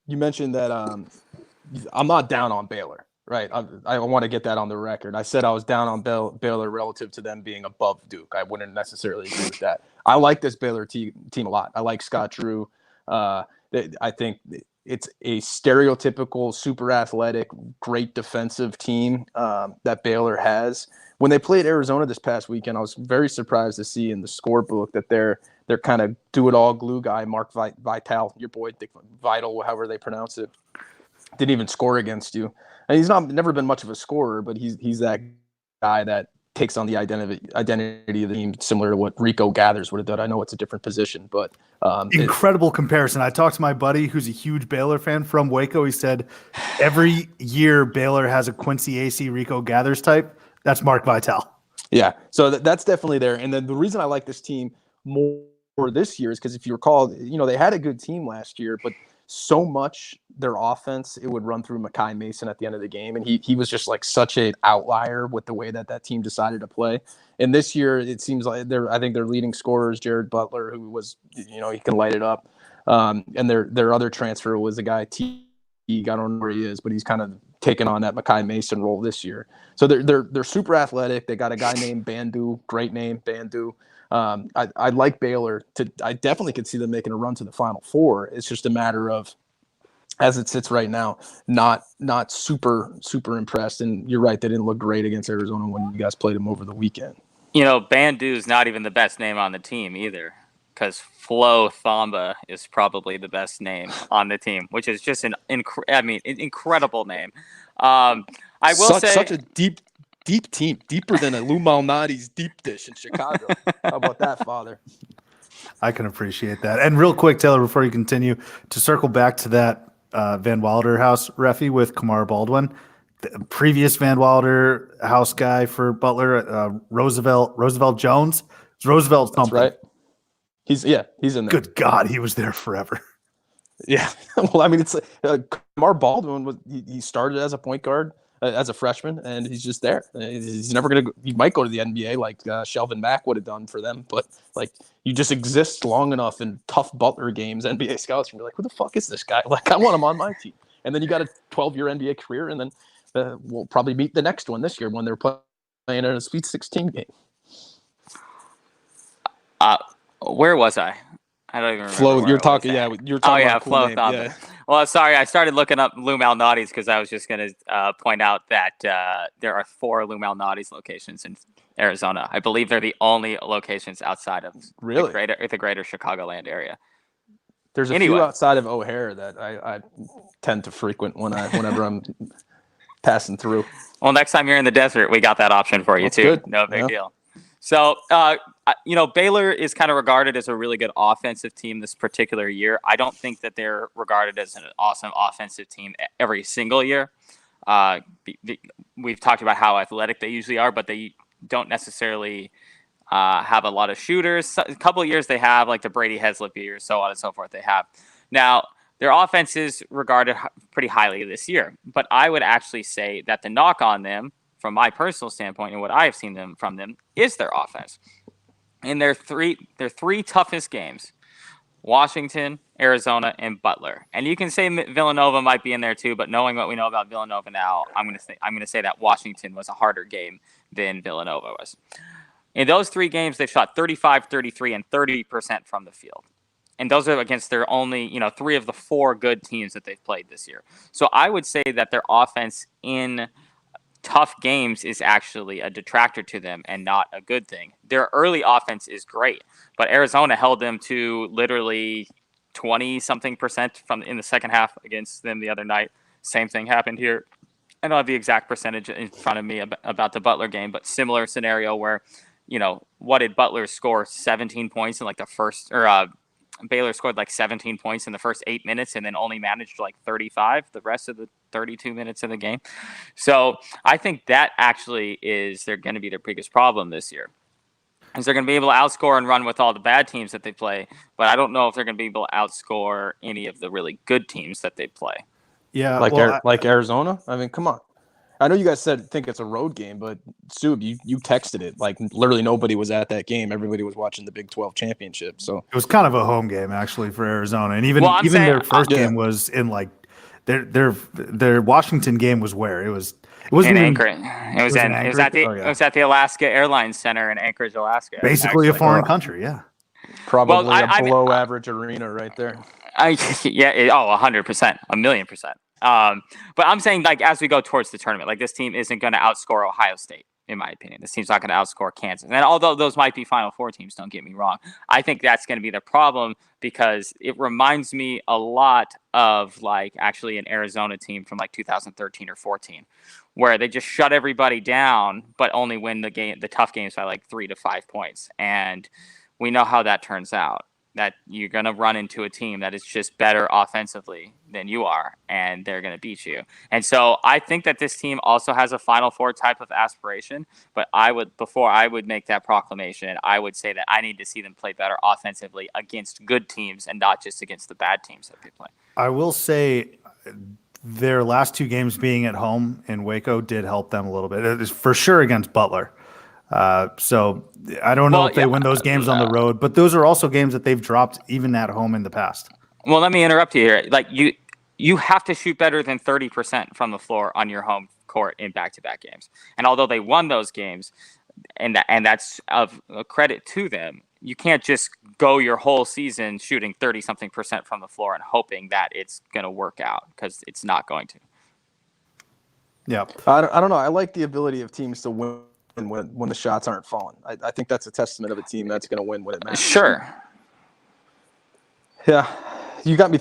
you mentioned that I'm not down on Baylor, right? I want to get that on the record. I said I was down on Baylor relative to them being above Duke. I wouldn't necessarily agree with that. I like this Baylor team a lot. I like Scott Drew. I think it's a stereotypical, super athletic, great defensive team that Baylor has. When they played Arizona this past weekend, I was very surprised to see in the scorebook that they're kind of do-it-all glue guy, Mark Vital, your boy, Vital, however they pronounce it, didn't even score against you. And he's never been much of a scorer, but he's that guy that takes on the identity of the team, similar to what Rico Gathers would have done. I know it's a different position, but incredible comparison. I talked to my buddy who's a huge Baylor fan from Waco. He said every year Baylor has a Quincy AC Rico Gathers type. That's Mark Vital. Yeah, so that's definitely there. And then the reason I like this team more this year is because if you recall, they had a good team last year, but so much their offense, it would run through Makai Mason at the end of the game. And he was just like such an outlier with the way that team decided to play. And this year, it seems like I think their leading scorer is Jared Butler, who was, he can light it up. And their other transfer was a guy, Teague. I don't know where he is, but he's kind of taken on that Makai Mason role this year. So they're super athletic. They got a guy named Bandu, great name, Bandu. I like Baylor. I definitely could see them making a run to the Final Four. It's just a matter of, as it sits right now, not super impressed. And you're right, they didn't look great against Arizona when you guys played them over the weekend. Bandu is not even the best name on the team either, because Flo Thamba is probably the best name on the team, which is just an incredible name. I will say such a deep team, deeper than a Lou Malnati's deep dish in Chicago. How about that, Father? I can appreciate that. And real quick, Taylor, before you continue, to circle back to that Van Wilder house reffy with Kamar Baldwin, the previous Van Wilder house guy for Butler, Roosevelt Jones. It's Roosevelt something. That's right. He's in there. Good God, he was there forever. Yeah. Well, I mean, it's Kamar Baldwin he started as a point guard as a freshman, and he's just there. He's never gonna. He might go to the NBA like Shelvin Mack would have done for them, but like you just exist long enough in tough Butler games, NBA scouts, and you're like, who the fuck is this guy? Like, I want him on my team. And then you got a 12-year NBA career, and then we'll probably meet the next one this year when they're playing in a Sweet 16 game. Where was I? I don't even remember. Flo, where you're I was talking. at. Yeah, you're talking. Oh yeah, about a cool Flo name. Thamba. Yeah. Well, sorry, I started looking up Lou Malnati's because I was just going to point out that there are 4 Lou Malnati's locations in Arizona. I believe they're the only locations outside of Really? the greater Chicagoland area. There's a few outside of O'Hare that I tend to frequent whenever I'm passing through. Well, next time you're in the desert, we got that option for you That's too. good. No big deal. So, Baylor is kind of regarded as a really good offensive team this particular year. I don't think that they're regarded as an awesome offensive team every single year. We've talked about how athletic they usually are, but they don't necessarily have a lot of shooters. A couple of years they have, like the Brady Heslip years, so on and so forth. They have. Now, their offense is regarded pretty highly this year, but I would actually say that the knock on them, from my personal standpoint and what I have seen from them, is their offense. In their three toughest games, Washington, Arizona, and Butler. And you can say Villanova might be in there too, but knowing what we know about Villanova now, I'm going to say that Washington was a harder game than Villanova was. In those 3 games, they shot 35, 33, and 30% from the field. And those are against their only, 3 of the 4 good teams that they've played this year. So I would say that their offense in tough games is actually a detractor to them and not a good thing. Their early offense is great, but Arizona held them to literally 20-something% in the second half against them the other night. Same thing happened here. I don't have the exact percentage in front of me about the Butler game, but similar scenario where, what did Butler score? 17 points in like the first, or Baylor scored like 17 points in the first 8 minutes and then only managed like 35 the rest of the 32 minutes of the game. So I think that actually they're going to be their biggest problem this year. Is they're going to be able to outscore and run with all the bad teams that they play, but I don't know if they're going to be able to outscore any of the really good teams that they play. Yeah, like Arizona. I mean, come on. I know you guys think it's a road game, but Sub, you texted it. Like literally nobody was at that game. Everybody was watching the Big 12 championship. So it was kind of a home game actually for Arizona, and even their first game was in like their Washington game was where it wasn't in even, Anchorage. It was at the Alaska Airlines Center in Anchorage, Alaska. Basically a foreign country, yeah. Probably below average arena right there. 100%, 1,000,000%. But I'm saying, like, as we go towards the tournament, like, this team isn't going to outscore Ohio State, in my opinion. This team's not going to outscore Kansas. And although those might be Final Four teams, don't get me wrong, I think that's going to be the problem because it reminds me a lot of, like, actually an Arizona team from, like, 2013 or 14, where they just shut everybody down, but only win the tough games by, like, 3 to 5 points. And we know how that turns out. That you're going to run into a team that is just better offensively than you are, and they're going to beat you. And so I think that this team also has a Final Four type of aspiration, but before I would make that proclamation, I would say that I need to see them play better offensively against good teams and not just against the bad teams that they play. I will say their last 2 games being at home in Waco did help them a little bit. It is for sure against Butler. So I don't know if they win those games on the road, but those are also games that they've dropped even at home in the past. Well, let me interrupt you here. Like you have to shoot better than 30% from the floor on your home court in back-to-back games. And although they won those games, and that's of credit to them, you can't just go your whole season shooting 30-something% from the floor and hoping that it's going to work out, because it's not going to. Yeah. I don't know. I like the ability of teams to win when the shots aren't falling. I think that's a testament of a team that's going to win when it matters. Sure. Yeah. You got me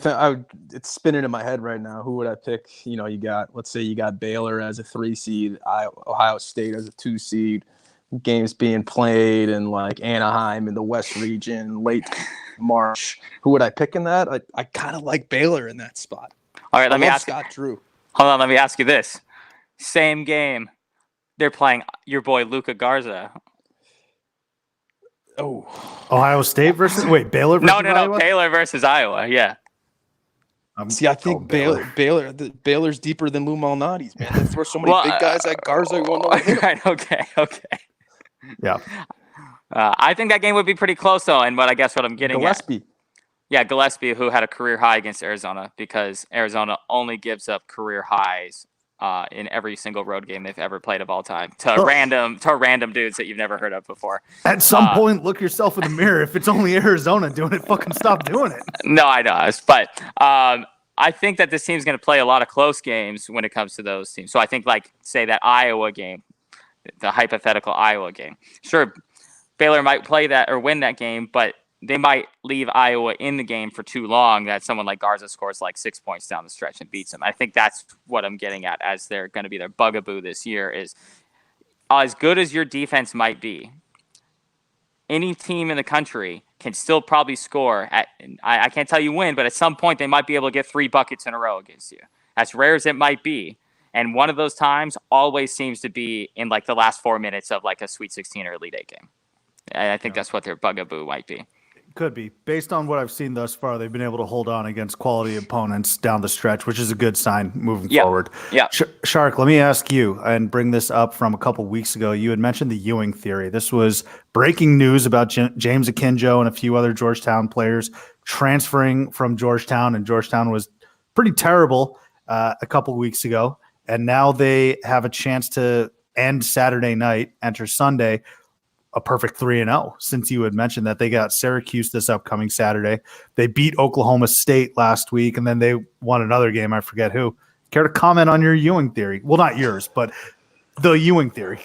it's spinning in my head right now. Who would I pick? Let's say you got Baylor as a 3 seed, Ohio State as a 2 seed, games being played in like Anaheim in the West region, late March. Who would I pick in that? I kind of like Baylor in that spot. All right, let me ask Scott Drew. Hold on, let me ask you this. Same game. They're playing your boy Luka Garza. Oh, Ohio State versus Baylor versus No, Iowa? Baylor versus Iowa. Yeah. see, I think Baylor. Baylor's deeper than Lou Malnati's, man. They throw so many Well, big guys at Garza, you won't know what hit 'em. right. Okay. Yeah. I think that game would be pretty close, though. And what I'm getting at. Gillespie. Yeah, Gillespie, who had a career high against Arizona, because Arizona only gives up career highs in every single road game they've ever played of all time to random dudes that you've never heard of before. At some point, look yourself in the mirror. If it's only Arizona doing it, fucking stop doing it. No, I know, but I think that this team's going to play a lot of close games when it comes to those teams. So I think, like, say that Iowa game, the hypothetical Iowa game. Sure, Baylor might play that or win that game, but they might leave Iowa in the game for too long that someone like Garza scores like 6 points down the stretch and beats them. I think that's what I'm getting at as they're going to be their bugaboo this year is as good as your defense might be, any team in the country can still probably score I can't tell you when, but at some point they might be able to get 3 buckets in a row against you. As rare as it might be. And one of those times always seems to be in like the last 4 minutes of like a Sweet 16 or Elite Eight game. I think that's what their bugaboo might be. Could be. Based on what I've seen thus far, they've been able to hold on against quality opponents down the stretch, which is a good sign moving forward. Yeah. Shark, let me ask you and bring this up from a couple weeks ago. You had mentioned the Ewing theory. This was breaking news about James Akinjo and a few other Georgetown players transferring from Georgetown, and Georgetown was pretty terrible a couple weeks ago. And now they have a chance to end Saturday night, enter Sunday, a perfect 3-0, since you had mentioned that they got Syracuse this upcoming Saturday. They beat Oklahoma State last week, and then they won another game. I forget who. Care to comment on your Ewing theory? Well, not yours, but the Ewing theory.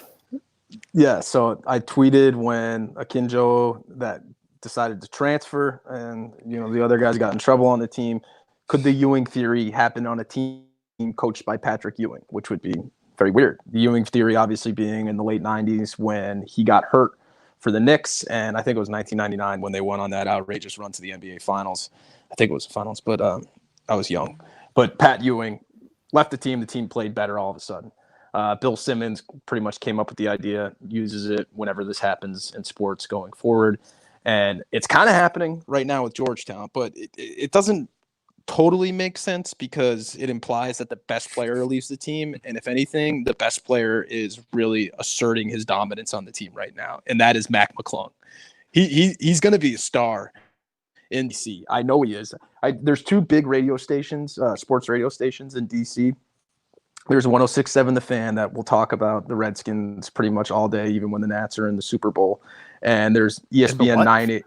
Yeah, so I tweeted when Akinjo that decided to transfer and, the other guys got in trouble on the team. Could the Ewing theory happen on a team coached by Patrick Ewing, which would be very weird. The Ewing theory obviously being in the late 90s when he got hurt for the Knicks, and I think it was 1999 when they went on that outrageous run to the NBA Finals. I think it was the Finals, but I was young. But Pat Ewing left the team played better all of a sudden. Bill Simmons pretty much came up with the idea, uses it whenever this happens in sports going forward. And it's kind of happening right now with Georgetown, but it doesn't totally makes sense because it implies that the best player leaves the team. And if anything, the best player is really asserting his dominance on the team right now. And that is Mac McClung. He's going to be a star in DC. I know he is. There's 2 big radio stations, sports radio stations in DC. There's 106.7 The Fan that will talk about the Redskins pretty much all day, even when the Nats are in the Super Bowl. And there's ESPN 98.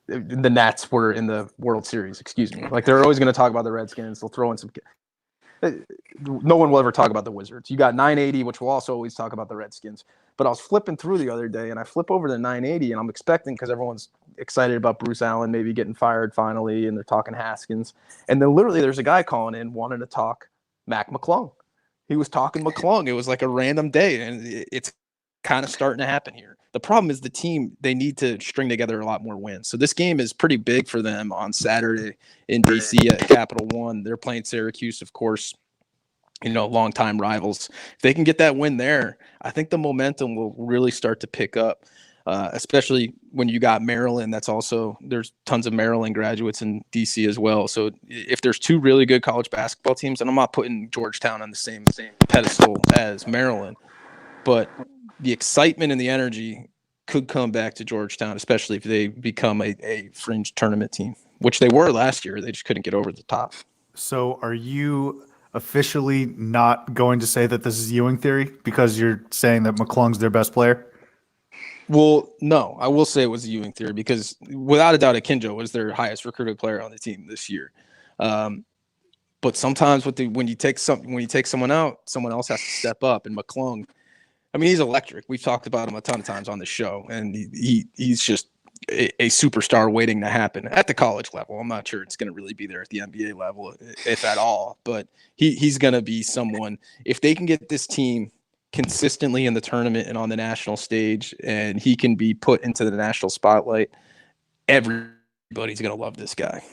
The Nats were in the World Series, excuse me. Like, they're always going to talk about the Redskins. They'll throw in some – no one will ever talk about the Wizards. You got 980, which will also always talk about the Redskins. But I was flipping through the other day, and I flip over to 980, and I'm expecting, because everyone's excited about Bruce Allen maybe getting fired finally, and they're talking Haskins. And then literally there's a guy calling in wanting to talk Mac McClung. He was talking McClung. It was like a random day, and it's kind of starting to happen here. The problem is the team, they need to string together a lot more wins. So this game is pretty big for them on Saturday in DC at Capital One. They're playing Syracuse, of course, longtime rivals. If they can get that win there, I think the momentum will really start to pick up, especially when you got Maryland. There's tons of Maryland graduates in DC as well. So if there's 2 really good college basketball teams, and I'm not putting Georgetown on the same pedestal as Maryland, but the excitement and the energy could come back to Georgetown, especially if they become a fringe tournament team, which they were last year. They just couldn't get over the top. So are you officially not going to say that this is Ewing theory because you're saying that McClung's their best player? Well, no, I will say it was a Ewing theory because without a doubt, Akinjo was their highest recruited player on the team this year. But sometimes when you take someone out, someone else has to step up, and McClung, I mean, he's electric. We've talked about him a ton of times on the show, and he's just a superstar waiting to happen at the college level. I'm not sure it's going to really be there at the NBA level, if at all, but he's going to be someone. If they can get this team consistently in the tournament and on the national stage, and he can be put into the national spotlight, everybody's going to love this guy.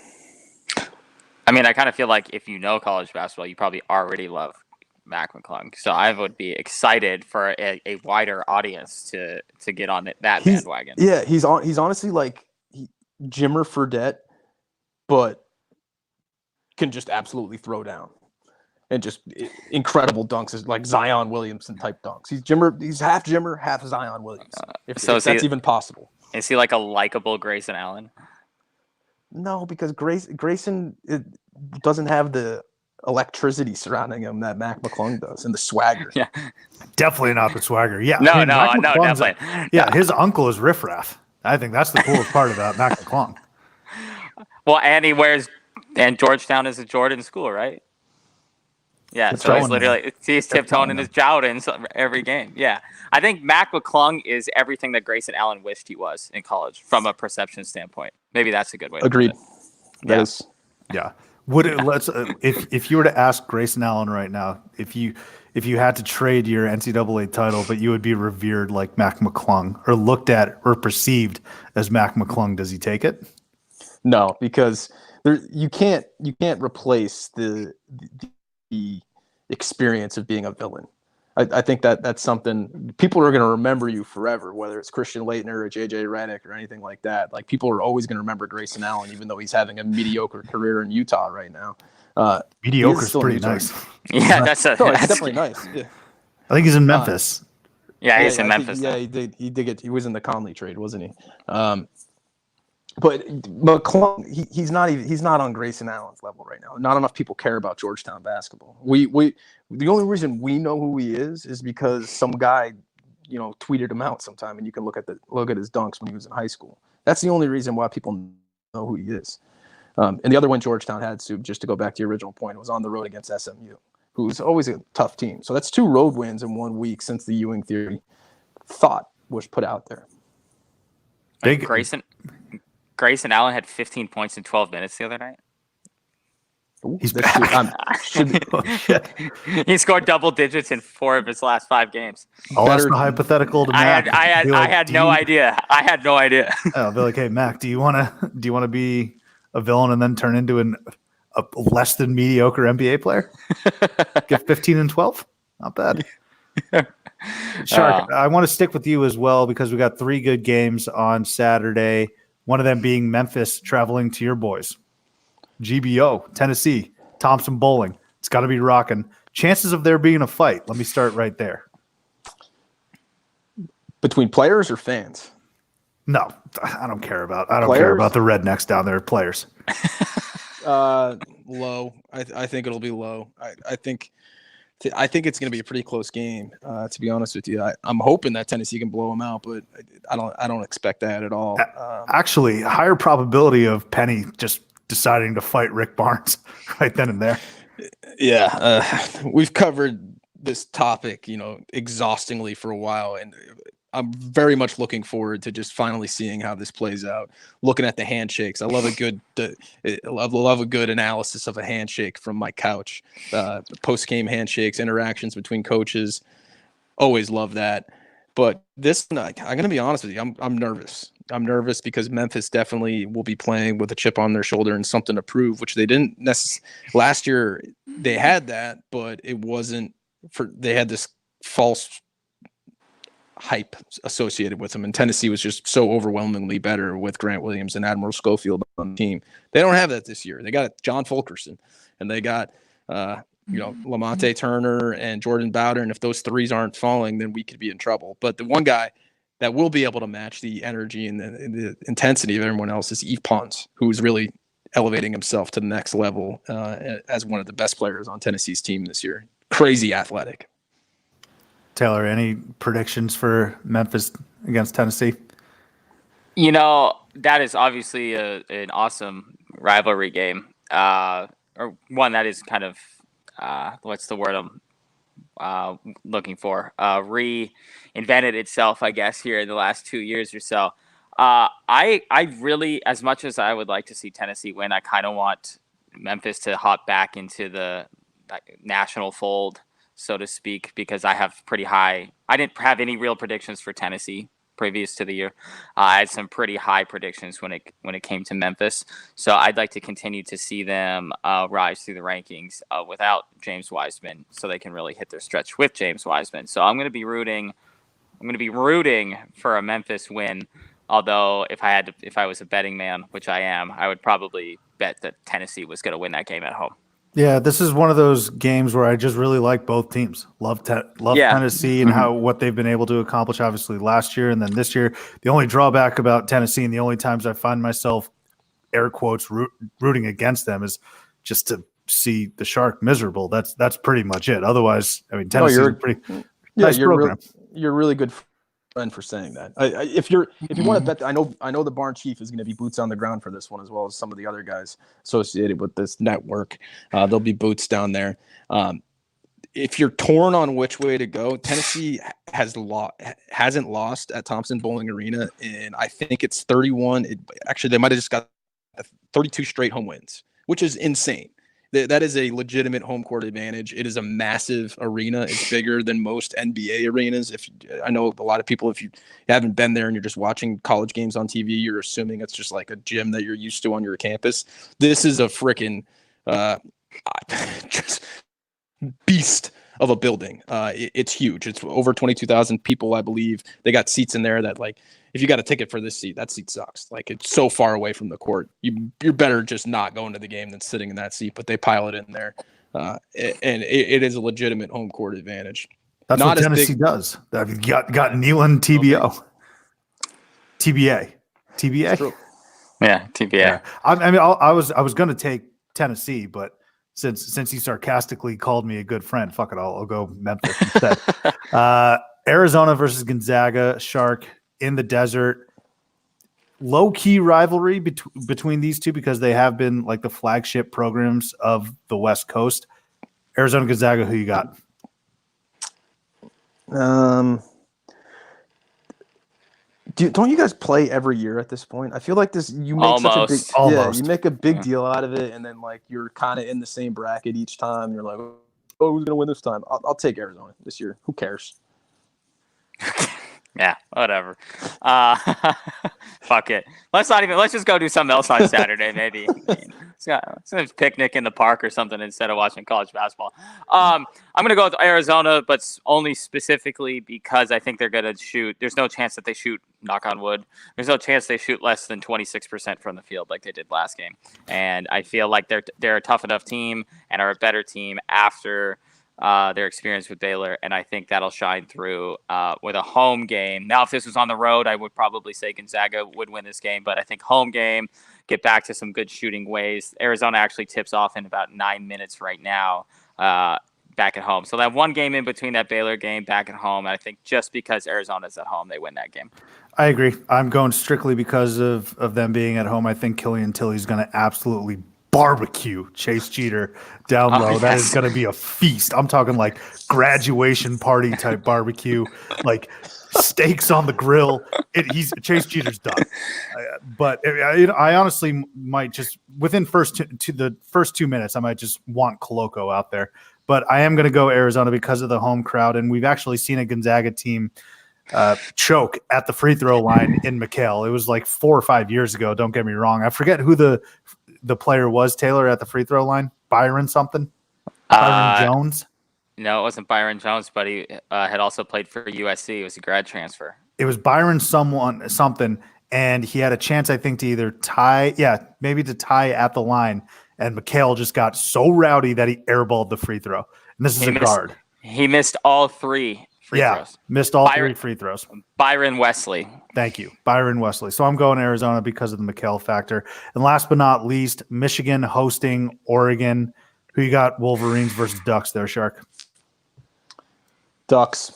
I mean, I kind of feel like if you know college basketball, you probably already love Mac McClung. So I would be excited for a wider audience to get on that bandwagon. Yeah, he's honestly like Jimmer Fredette, but can just absolutely throw down. And just incredible dunks, like Zion Williamson type dunks. He's half Jimmer, half Zion Williamson. If that's even possible. Is he like a likable Grayson Allen? No, because Grayson doesn't have the electricity surrounding him that Mac McClung does, and the swagger. Yeah, Definitely not the swagger. Yeah, no, Mac McClung's definitely. Yeah, his uncle is Riff Raff. I think that's the coolest part about Mac McClung. Well, and Georgetown is a Jordan school, right? Yeah, so he's tiptoeing in his Jordans every game. Yeah, I think Mac McClung is everything that Grayson Allen wished he was in college from a perception standpoint. Maybe that's a good way to Agreed. put it. Yeah. Would it let's if you were to ask Grayson Allen right now, if you had to trade your NCAA title, but you would be revered like Mac McClung or looked at or perceived as Mac McClung, does he take it? No, because you can't replace the experience of being a villain. I think that's something people are going to remember you forever, whether it's Christian Laettner or JJ Redick or anything like that. Like people are always going to remember Grayson Allen, even though he's having a mediocre career in Utah right now. Mediocre is pretty nice. Yeah, that's definitely nice. Yeah. I think he's in Memphis. He's in Memphis. He did. He was in the Conley trade, wasn't he? But McClung, he's not on Grayson Allen's level right now. Not enough people care about Georgetown basketball. The only reason we know who he is because some guy, tweeted him out sometime, and you can look at his dunks when he was in high school. That's the only reason why people know who he is. And the other one Georgetown had, Sue, just to go back to your original point, was on the road against SMU, who's always a tough team. So that's 2 road wins in 1 week since the Ewing theory thought was put out there. Grayson Allen had 15 points in 12 minutes the other night. Ooh, He's back. He scored double digits in 4 of his last 5 games. I'll ask the hypothetical to Mac. I had no idea. I'll be like, hey Mac, do you want to be a villain and then turn into a less than mediocre NBA player? Get 15 and 12, not bad. Shark, I want to stick with you as well because we got 3 good games on Saturday. One of them being Memphis traveling to your boys. GBO, Tennessee, Thompson Bowling. It's got to be rocking. Chances of there being a fight. Let me start right there. Between players or fans? No, I don't care about the rednecks down there. Players. Low. I think it'll be low. I think it's going to be a pretty close game. To be honest with you, I'm hoping that Tennessee can blow them out, but I don't expect that at all. Actually, higher probability of Penny just deciding to fight Rick Barnes right then and there. Yeah, we've covered this topic, exhaustingly for a while, and I'm very much looking forward to just finally seeing how this plays out. Looking at the handshakes, I love a good analysis of a handshake from my couch. Post-game handshakes, interactions between coaches, always love that. But this, I'm going to be honest with you, I'm nervous. I'm nervous because Memphis definitely will be playing with a chip on their shoulder and something to prove, which they didn't necessarily. Last year they had that, but it wasn't they had this false hype associated with them, and Tennessee was just so overwhelmingly better with Grant Williams and Admiral Schofield on the team. They don't have that this year. They got John Fulkerson, and they got Lamonte Turner and Jordan Bowder, and if those threes aren't falling, then we could be in trouble. But the one guy that will be able to match the energy and the intensity of everyone else is Yves Pons, who's really elevating himself to the next level as one of the best players on Tennessee's team this year. Crazy athletic. Taylor, any predictions for Memphis against Tennessee? That is obviously an awesome rivalry game, or one that is kind of what's the word I'm looking for? Reinvented itself, I guess, here in the last 2 years or so. I really, as much as I would like to see Tennessee win, I kind of want Memphis to hop back into the national fold, so to speak, because I have pretty high. I didn't have any real predictions for Tennessee previous to the year. I had some pretty high predictions when it came to Memphis. So I'd like to continue to see them rise through the rankings without James Wiseman, so they can really hit their stretch with James Wiseman. So I'm going to be rooting for a Memphis win. Although if I was a betting man, which I am, I would probably bet that Tennessee was going to win that game at home. Yeah, this is one of those games where I just really like both teams. Love Tennessee and what they've been able to accomplish, obviously, last year and then this year. The only drawback about Tennessee and the only times I find myself, air quotes, rooting against them is just to see the Shark miserable. That's pretty much it. Otherwise, I mean, Tennessee is a pretty nice program. You're a really good friend for saying that. If you want to bet, I know the Barn Chief is going to be boots on the ground for this one, as well as some of the other guys associated with this network. There'll be boots down there. If you're torn on which way to go, Tennessee hasn't lost at Thompson Bowling Arena, and I think it's 31. Actually, they might have just got 32 straight home wins, which is insane. That is a legitimate home court advantage. It is a massive arena. It's bigger than most NBA arenas. I know a lot of people, if you haven't been there and you're just watching college games on TV, you're assuming it's just like a gym that you're used to on your campus. This is a freaking just beast of a building. It's huge. It's over 22,000 people, I believe. They got seats in there that, like, if you got a ticket for this seat, that seat sucks. Like, it's so far away from the court. You're better just not going to the game than sitting in that seat, but they pile it in there. And it is a legitimate home court advantage. That's not what Tennessee does. They've got Neyland TBO. TBA. Yeah, TBA. Yeah. I was going to take Tennessee, but since he sarcastically called me a good friend, fuck it, I'll go Memphis instead. Arizona versus Gonzaga, Shark in the desert. Low-key rivalry between these two because they have been like the flagship programs of the West Coast. Arizona, Gonzaga, who you got? Don't you guys play every year at this point? I feel like you make Almost. you make a big deal out of it, and then like you're kind of in the same bracket each time. You're like, oh, who's gonna win this time? I'll take Arizona this year. Who cares? Yeah, whatever. Fuck it. Let's just go do something else on Saturday, maybe. Let's go picnic in the park or something instead of watching college basketball. I'm going to go with Arizona, but only specifically because I think they're going to shoot. There's no chance that they shoot, knock on wood. There's no chance they shoot less than 26% from the field like they did last game. And I feel like they're a tough enough team and are a better team after their experience with Baylor, and I think that'll shine through with a home game. Now, if this was on the road, I would probably say Gonzaga would win this game, but I think home game, get back to some good shooting ways. Arizona actually tips off in about 9 minutes right now back at home. So they have one game in between that Baylor game back at home, and I think just because Arizona's at home, they win that game. I agree. I'm going strictly because of them being at home. I think Killian Tilly's going to absolutely barbecue Chase Jeter down low. Yes. That is going to be a feast. I'm talking like graduation party type barbecue, like steaks on the grill. Chase Jeter's done. But I honestly might just within the first 2 minutes, I might just want Coloco out there. But I am going to go Arizona because of the home crowd, and we've actually seen a Gonzaga team choke at the free throw line in McHale. It was like 4 or 5 years ago. Don't get me wrong. I forget who the player was, Taylor, at the free throw line. Byron something? Byron Jones? No, it wasn't Byron Jones, but he had also played for USC. It was a grad transfer. It was Byron something, and he had a chance, I think, to either tie, maybe to tie at the line, and McHale just got so rowdy that he airballed the free throw. And this is guard. He missed all three free throws. Missed all 3 free throws. Byron Wesley. Thank you, Byron Wesley. So I'm going Arizona because of the McHale factor. And last but not least, Michigan hosting Oregon. Who you got? Wolverines versus Ducks there, Shark? Ducks.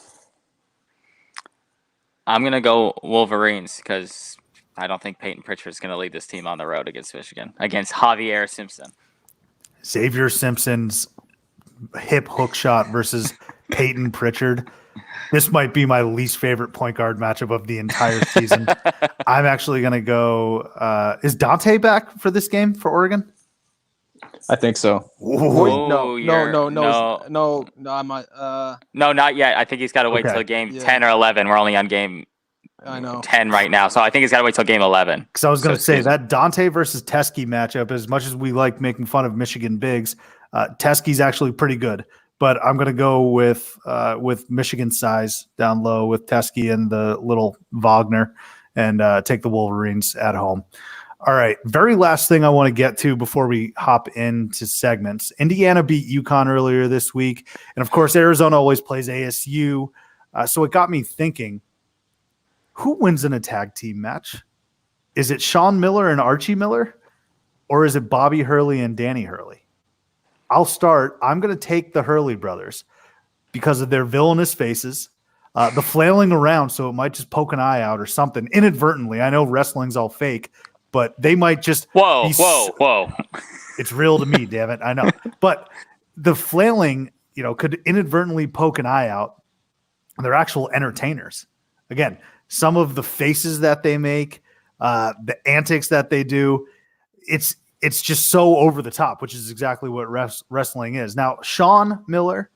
I'm going to go Wolverines because I don't think Peyton Pritchard is going to lead this team on the road against Michigan, against Javier Simpson. Xavier Simpson's hip hook shot versus Peyton Pritchard. This might be my least favorite point guard matchup of the entire season. I'm actually going to go. Is Dante back for this game for Oregon? I think so. No, I'm not. No, not yet. I think he's got to wait till game 10 or 11. We're only on game I know. 10 right now. So I think he's got to wait till game 11. Because I was going to say excuse that Dante versus Teskey matchup, as much as we like making fun of Michigan bigs, Teskey's actually pretty good. But I'm going to go with Michigan size down low with Teskey and the little Wagner and take the Wolverines at home. All right. Very last thing I want to get to before we hop into segments. Indiana beat UConn earlier this week. And, of course, Arizona always plays ASU. So it got me thinking, who wins in a tag team match? Is it Sean Miller and Archie Miller? Or is it Bobby Hurley and Danny Hurley? I'll start. I'm going to take the Hurley brothers because of their villainous faces, the flailing around, so it might just poke an eye out or something inadvertently. I know wrestling's all fake, but they might just Whoa. It's real to me, damn it. I know. But the flailing, could inadvertently poke an eye out. They're actual entertainers. Again, some of the faces that they make, the antics that they do, it's just so over the top, which is exactly what wrestling is. Now, Sean Miller,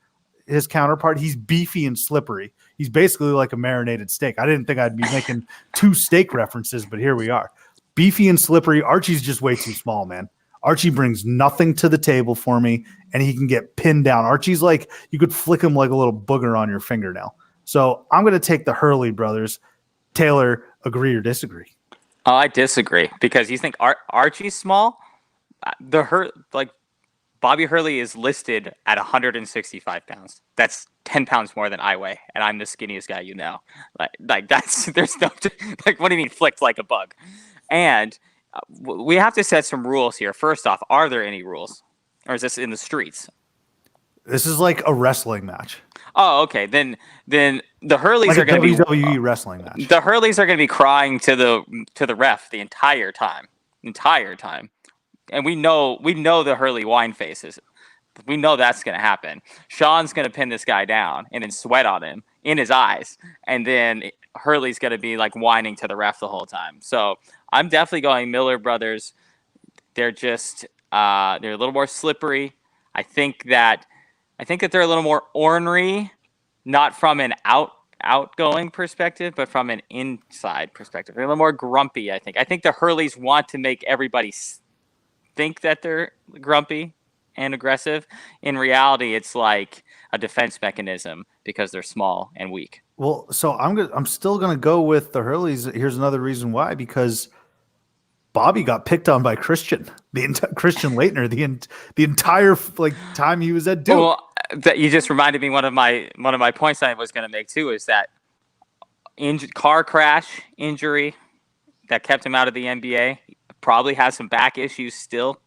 his counterpart, he's beefy and slippery. He's basically like a marinated steak. I didn't think I'd be making two steak references, but here we are. Beefy and slippery. Archie's just way too small, man. Archie brings nothing to the table for me, and he can get pinned down. Archie's like, you could flick him like a little booger on your fingernail. So I'm going to take the Hurley brothers. Taylor, agree or disagree? Oh, I disagree because you think Archie's small. Bobby Hurley is listed at 165 pounds. That's 10 pounds more than I weigh, and I'm the skinniest guy you know. Like that's there's no like. What do you mean flicked like a bug? And we have to set some rules here. First off, are there any rules, or is this in the streets? This is like a wrestling match. Oh, okay. Then the Hurleys Like are going to be WWE wrestling match. The Hurleys are going to be crying to the ref the entire time, and we know the Hurley wine faces. We know that's going to happen. Sean's going to pin this guy down and then sweat on him in his eyes, and then Hurley's going to be like whining to the ref the whole time. So I'm definitely going Miller brothers. They're just they're a little more slippery. I think that they're a little more ornery, not from an outgoing perspective, but from an inside perspective. They're a little more grumpy, I think. I think the Hurleys want to make everybody think that they're grumpy and aggressive. In reality, it's like a defense mechanism because they're small and weak. Well, so I'm still gonna go with the Hurleys. Here's another reason why, because Bobby got picked on by Christian Leitner the entire time he was at Duke. Well, that you just reminded me one of my points I was going to make too is that car crash injury that kept him out of the NBA. Probably has some back issues still.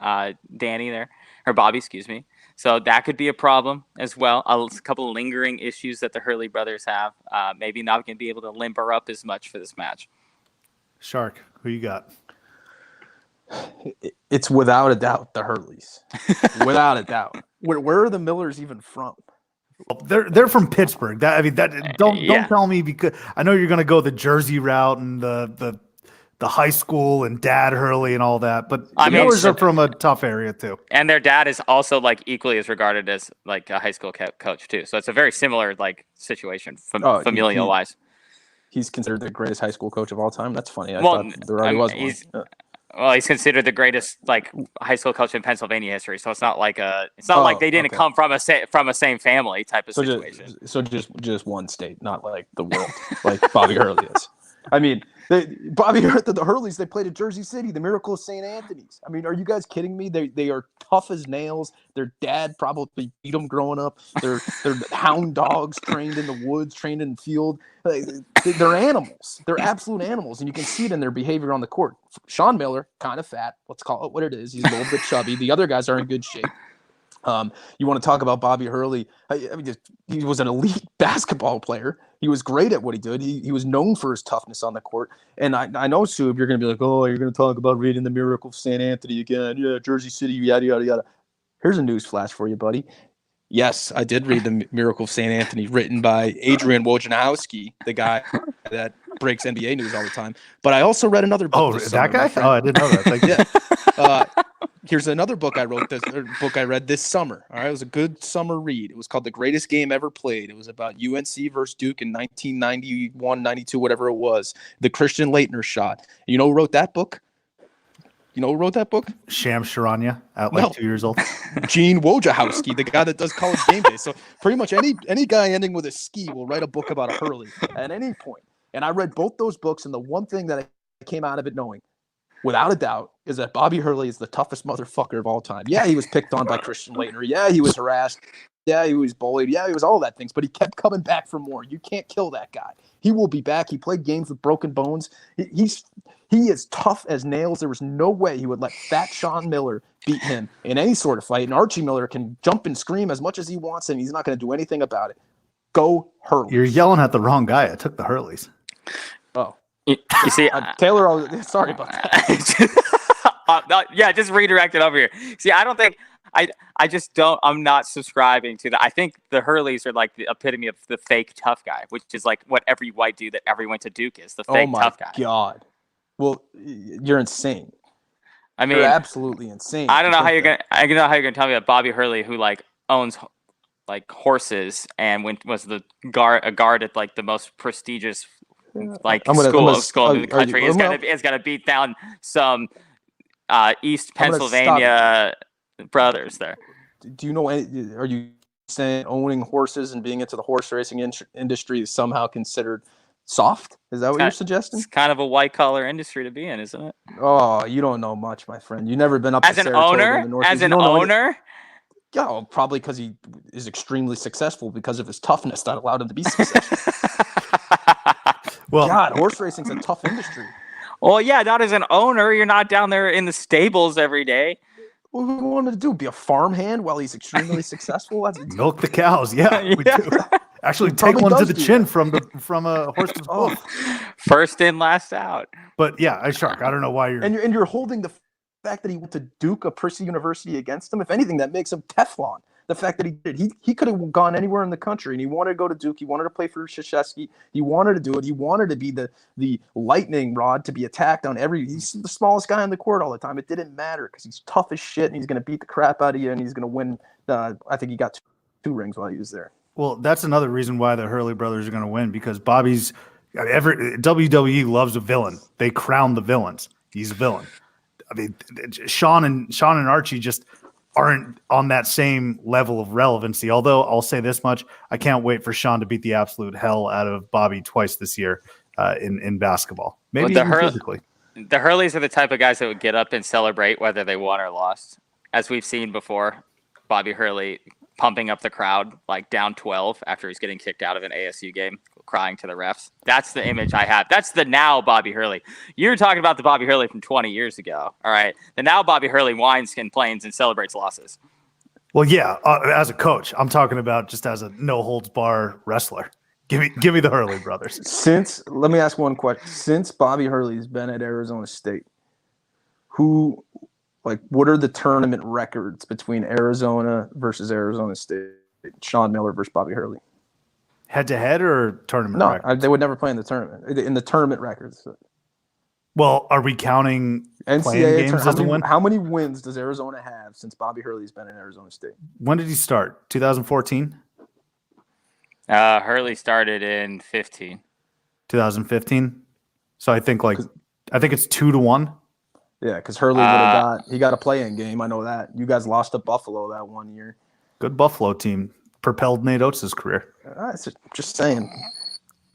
Bobby, excuse me. So that could be a problem as well. A couple of lingering issues that the Hurley brothers have. Maybe not going to be able to limber up as much for this match. Shark, who you got? It's without a doubt the Hurleys. Without a doubt. Where are the Millers even from? They're from Pittsburgh. Don't tell me, because I know you're going to go the Jersey route and the high school and Dad Hurley and all that, but the Millers are from a tough area too. And their dad is also like equally as regarded as like a high school coach too. So it's a very similar like situation familial wise. He's considered the greatest high school coach of all time. That's funny. I thought there already was one. Well, he's considered the greatest like high school coach in Pennsylvania history. So it's not like like they didn't come from a same family type of situation. Just one state, not like the world, like Bobby Hurley is. I mean, the Hurleys, they played at Jersey City, the Miracle of St. Anthony's. I mean, are you guys kidding me? They are tough as nails. Their dad probably beat them growing up. They're hound dogs trained in the woods, trained in the field. They're animals. They're absolute animals, and you can see it in their behavior on the court. Sean Miller, kind of fat. Let's call it what it is. He's a little bit chubby. The other guys are in good shape. You want to talk about Bobby Hurley? I mean, he was an elite basketball player. He was great at what he did. He was known for his toughness on the court. And I know, Sue, you're going to be like, oh, you're going to talk about reading the Miracle of St. Anthony again. Yeah, Jersey City, yada, yada, yada. Here's a news flash for you, buddy. Yes, I did read the Miracle of St. Anthony, written by Adrian Wojnarowski, the guy that breaks NBA news all the time. But I also read another book. Oh, that guy? Oh, I didn't know that. Thank you. Here's another book I wrote. Book I read this summer. All right, it was a good summer read. It was called The Greatest Game Ever Played. It was about UNC versus Duke in 1991, 92, whatever it was. The Christian Laettner shot. You know who wrote that book? Sham Charania at No. 2 years old. Gene Wojciechowski, the guy that does College Game Day. So pretty much any guy ending with a ski will write a book about a Hurley at any point. And I read both those books, and the one thing that I came out of it knowing, without a doubt, is that Bobby Hurley is the toughest motherfucker of all time. Yeah, he was picked on by Christian Laettner. Yeah, he was harassed. Yeah, he was bullied. Yeah, he was all that things, but he kept coming back for more. You can't kill that guy. He will be back. He played games with broken bones. He is tough as nails. There was no way he would let fat Sean Miller beat him in any sort of fight. And Archie Miller can jump and scream as much as he wants, and he's not going to do anything about it. Go Hurley. You're yelling at the wrong guy. I took the Hurleys. Oh, You see, Taylor, sorry about that. yeah, just redirect it over here. See, I don't think I just don't. I'm not subscribing to that. I think the Hurleys are like the epitome of the fake tough guy, which is like what every white dude that ever went to Duke is. The fake tough guy. God. Well, you're insane. I mean, you're absolutely insane. I don't know how you're gonna. I don't know how you're gonna tell me about Bobby Hurley, who like owns like horses and was a guard at like the most prestigious like school in the country. Is gonna beat down some East Pennsylvania brothers there. Do you know any? Are you saying owning horses and being into the horse racing industry is somehow considered soft? Is that what you're suggesting? It's kind of a white collar industry to be in, isn't it? Oh, you don't know much, my friend. You've never been up as to an Saratoga owner. in the Northeast. As an owner. Yeah, well, probably because he is extremely successful because of his toughness that allowed him to be successful. Well, God, horse racing's a tough industry. Well, yeah, not as an owner. You're not down there in the stables every day. What do we want to do? Be a farmhand while he's extremely successful? Milk the cows. Yeah, we do. Actually, take one to the chin from a horse's hoof. First in, last out. But yeah, Shark. I don't know why you're and you're holding the fact that he went to Duke, a prissy university, against him. If anything, that makes him Teflon. The fact that he did, he could have gone anywhere in the country, and he wanted to go to Duke. He wanted to play for Krzyzewski. He wanted to do it. He wanted to be the lightning rod to be attacked on every. He's the smallest guy on the court all the time. It didn't matter because he's tough as shit, and he's going to beat the crap out of you, and he's going to win. I think he got two rings while he was there. Well, that's another reason why the Hurley brothers are going to win, because Bobby's WWE loves a villain. They crown the villains. He's a villain. I mean, Sean and Archie just aren't on that same level of relevancy. Although I'll say this much, I can't wait for Sean to beat the absolute hell out of Bobby twice this year in basketball. Maybe even physically. The Hurleys are the type of guys that would get up and celebrate whether they won or lost. As we've seen before, Bobby Hurley pumping up the crowd like down 12 after he's getting kicked out of an ASU game, crying to the refs. That's the image I have. That's the now Bobby Hurley. You're talking about the Bobby Hurley from 20 years ago. All right. The now Bobby Hurley whines, complains, and celebrates losses. Well, yeah, as a coach, I'm talking about just as a no holds bar wrestler. Give me the Hurley brothers. Let me ask one question. Since Bobby Hurley's been at Arizona State, what are the tournament records between Arizona versus Arizona State? Sean Miller versus Bobby Hurley. Head to head or tournament? No, they would never play in the tournament. In the tournament records. Well, are we counting NCAA games as a win? How many wins does Arizona have since Bobby Hurley's been in Arizona State? When did he start? 2014? Hurley started in 15. 2015. So I think it's 2-1. Yeah, because Hurley would have got a play-in game. I know that. You guys lost to Buffalo that one year. Good Buffalo team. Propelled Nate Oates' career. Just saying.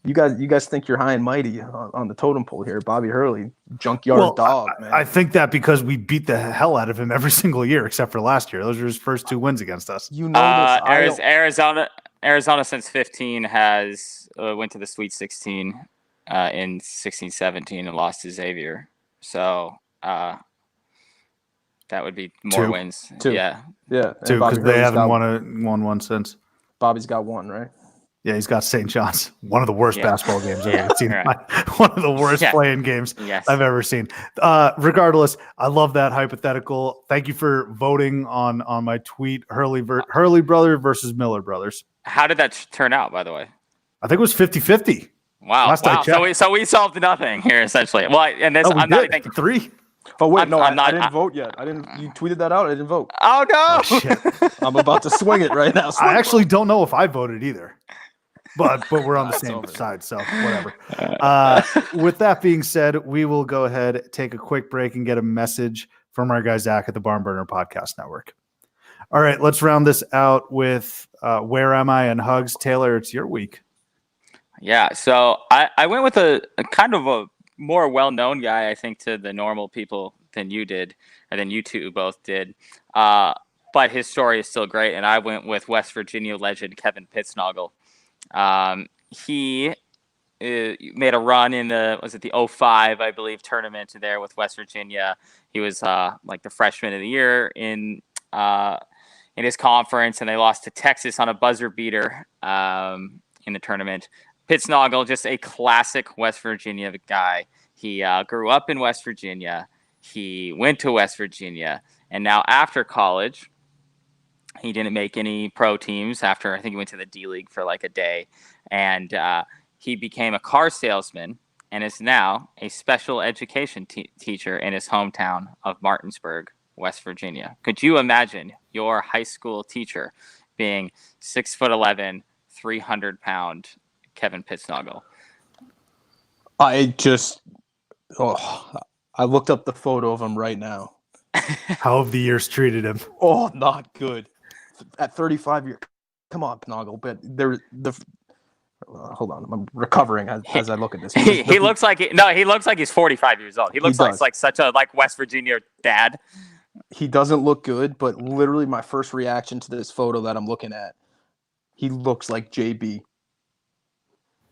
You guys think you're high and mighty on the totem pole here. Bobby Hurley, junkyard dog, man. I think that because we beat the hell out of him every single year except for last year. Those are his first 2 wins against us. You know this. Arizona since 15 has went to the Sweet 16 in 16-17 and lost to Xavier. So that would be more wins. 2. Yeah. 2 because they haven't won one since. Bobby's got 1, right? Yeah, he's got St. John's. One of the worst basketball games I've ever seen. Right. One of the worst playing games I've ever seen. Regardless, I love that hypothetical. Thank you for voting on my tweet, Hurley brother versus Miller brothers. How did that turn out, by the way? I think it was 50-50. Wow. So we solved nothing here, essentially. Well, and this, I'm not thinking 3. Oh wait, I'm- no, I'm I not- didn't vote yet. I didn't. You tweeted that out. I didn't vote. Oh no! Oh, shit. I'm about to swing it right now. I actually don't know if I voted either, but we're on the It's same over. side, so whatever. With that being said, we will go ahead, take a quick break, and get a message from our guy Zach at the Barn Burner Podcast Network. All right, let's round this out with Where Am I and Hugs. Taylor, it's your week. Yeah, so I went with a kind of a more well-known guy, I think, to the normal people than you did, or than you two both did. But his story is still great, and I went with West Virginia legend Kevin Pittsnogle. He made a run in the 05, I believe, tournament there with West Virginia. He was like the freshman of the year in his conference, and they lost to Texas on a buzzer beater in the tournament. Pittsnogle, just a classic West Virginia guy. He grew up in West Virginia. He went to West Virginia, and now after college, he didn't make any pro teams. After I think he went to the D League for like a day, and he became a car salesman and is now a special education teacher in his hometown of Martinsburg, West Virginia. Could you imagine your high school teacher being 6'11", 300-pound Kevin Pittsnogle? I looked up the photo of him right now. How have the years treated him? Oh, not good. At 35 years, come on, Pittsnogle. But hold on, I'm recovering as I look at this. He looks like he looks like he's 45 years old. He looks like such a West Virginia dad. He doesn't look good, but literally my first reaction to this photo that I'm looking at, he looks like JB.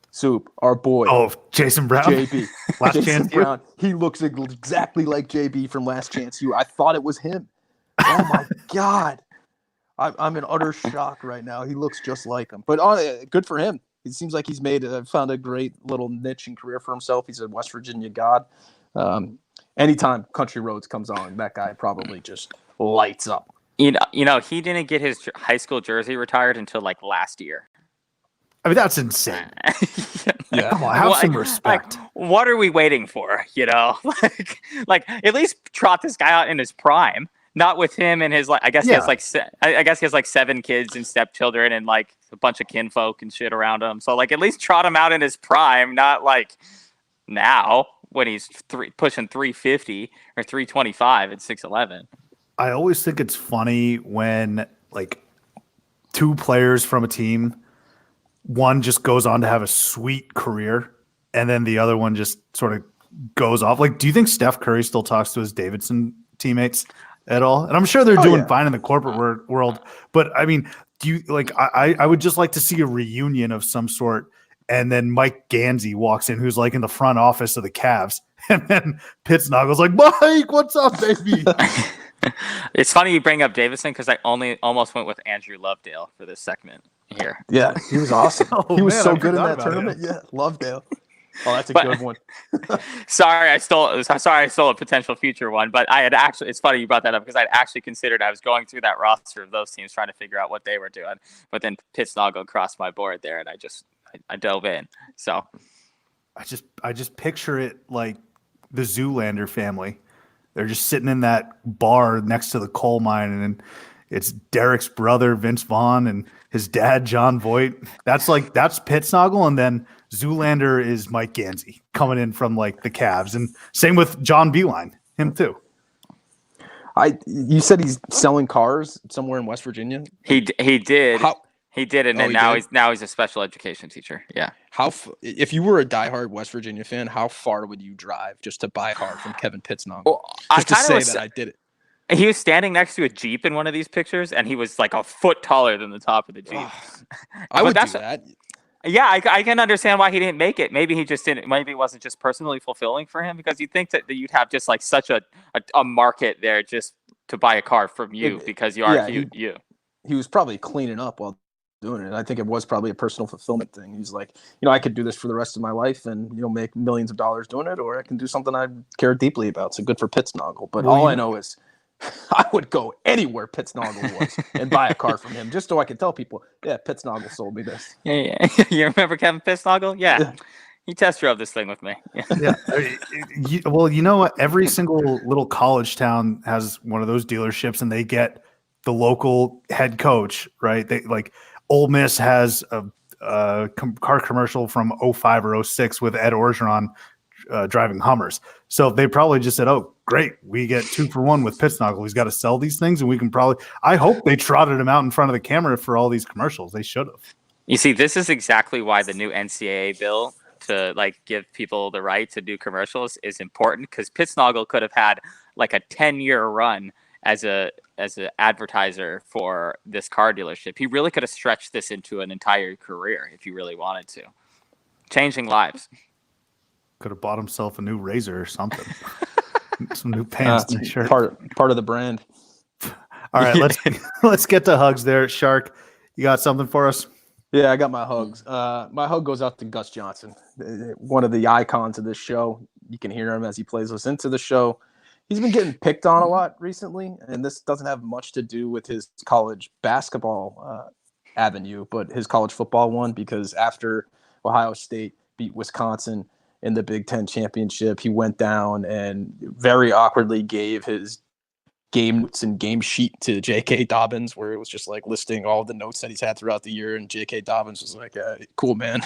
Soup, our boy. Oh, Jason Brown? JB. Last Jason Chance U? Brown. He looks exactly like JB from Last Chance U. I thought it was him. Oh my God. I'm in utter shock right now. He looks just like him. But good for him. It seems like he's found a great little niche and career for himself. He's a West Virginia god. Anytime Country Roads comes on, that guy probably just lights up. You know, he didn't get his high school jersey retired until like last year. I mean, that's insane. Yeah. Come on, have some respect. What are we waiting for? You know, like at least trot this guy out in his prime. Not with him and his I guess he has I guess he has like 7 kids and stepchildren and like a bunch of kinfolk and shit around him. So like at least trot him out in his prime, not like now when he's pushing 350 or 325 at 6'11". I always think it's funny when like 2 players from a team, one just goes on to have a sweet career, and then the other one just sort of goes off. Like, do you think Steph Curry still talks to his Davidson teammates at all? And I'm sure they're doing fine in the corporate world, but I mean, do you like? I would just like to see a reunion of some sort, and then Mike Gansey walks in, who's like in the front office of the Cavs, and then Pittsnogle's like, Mike, what's up, baby? It's funny you bring up Davidson because I almost went with Andrew Lovedale for this segment here. Yeah, he was awesome. Oh, he was man, so I good in forgot that about tournament. him. Yeah, Lovedale. Oh, that's a But- good one. Sorry, I stole a potential future one, but I had actually. It's funny you brought that up because I'd actually considered. I was going through that roster of those teams trying to figure out what they were doing, but then Pittsnogle crossed my board there, and I dove in. So I just picture it like the Zoolander family. They're just sitting in that bar next to the coal mine, and it's Derek's brother Vince Vaughn and his dad John Voight. That's Pittsnogle, and then Zoolander is Mike Gansey coming in from like the Cavs, and same with John Beeline, him too. You said he's selling cars somewhere in West Virginia. he did. He did, and Oh, then he now he's a special education teacher. Yeah. If you were a diehard West Virginia fan, how far would you drive just to buy a car from Kevin Pittsnogle? Well, Just to say that I did it. He was standing next to a Jeep in one of these pictures, and he was like a foot taller than the top of the Jeep. I But would do that's- that. Yeah, I can understand why he didn't make it. Maybe he just didn't. Maybe it wasn't just personally fulfilling for him because you'd think that you'd have just like such a market there just to buy a car from you because you are you. He was probably cleaning up while doing it. I think it was probably a personal fulfillment thing. He's like, I could do this for the rest of my life and make millions of dollars doing it, or I can do something I care deeply about. So good for Pittsnogle. But all I know is I would go anywhere Pittsnogle was and buy a car from him just so I could tell people, yeah, Pittsnogle sold me this. Yeah. You remember Kevin Pittsnogle? Yeah. He test drove this thing with me. Yeah. Well, you know what? Every single little college town has one of those dealerships, and they get the local head coach, right? They like Ole Miss has a car commercial from '05 or '06 with Ed Orgeron driving Hummers. So they probably just said, "Oh, great, we get 2 for 1 with Pittsnogle. He's got to sell these things, and we can probably." I hope they trotted him out in front of the camera for all these commercials. They should have. You see, this is exactly why the new NCAA bill to like give people the right to do commercials is important, because Pittsnogle could have had like a 10-year run as an advertiser for this car dealership. He really could have stretched this into an entire career if he really wanted to. Changing lives. Could have bought himself a new razor or something. Some new pants. Sure. Part of the brand. All right, let's get to hugs there. Shark, you got something for us? Yeah, I got my hugs. My hug goes out to Gus Johnson, one of the icons of this show. You can hear him as he plays us into the show. He's been getting picked on a lot recently, and this doesn't have much to do with his college basketball avenue, but his college football one, because after Ohio State beat Wisconsin in the Big Ten championship, he went down and very awkwardly gave his game notes and game sheet to J.K. Dobbins, where it was just like listing all the notes that he's had throughout the year, and J.K. Dobbins was like, "Cool, man."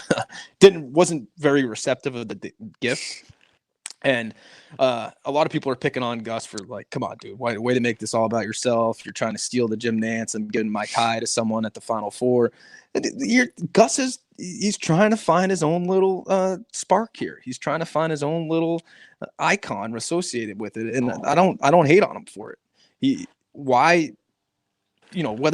wasn't very receptive of the gift, and a lot of people are picking on Gus for like, "Come on, dude, way to make this all about yourself. You're trying to steal the Jim Nance and giving my tie to someone at the Final Four." Gus he's trying to find his own little spark here. He's trying to find his own little icon associated with it, and I don't hate on him for it. Whether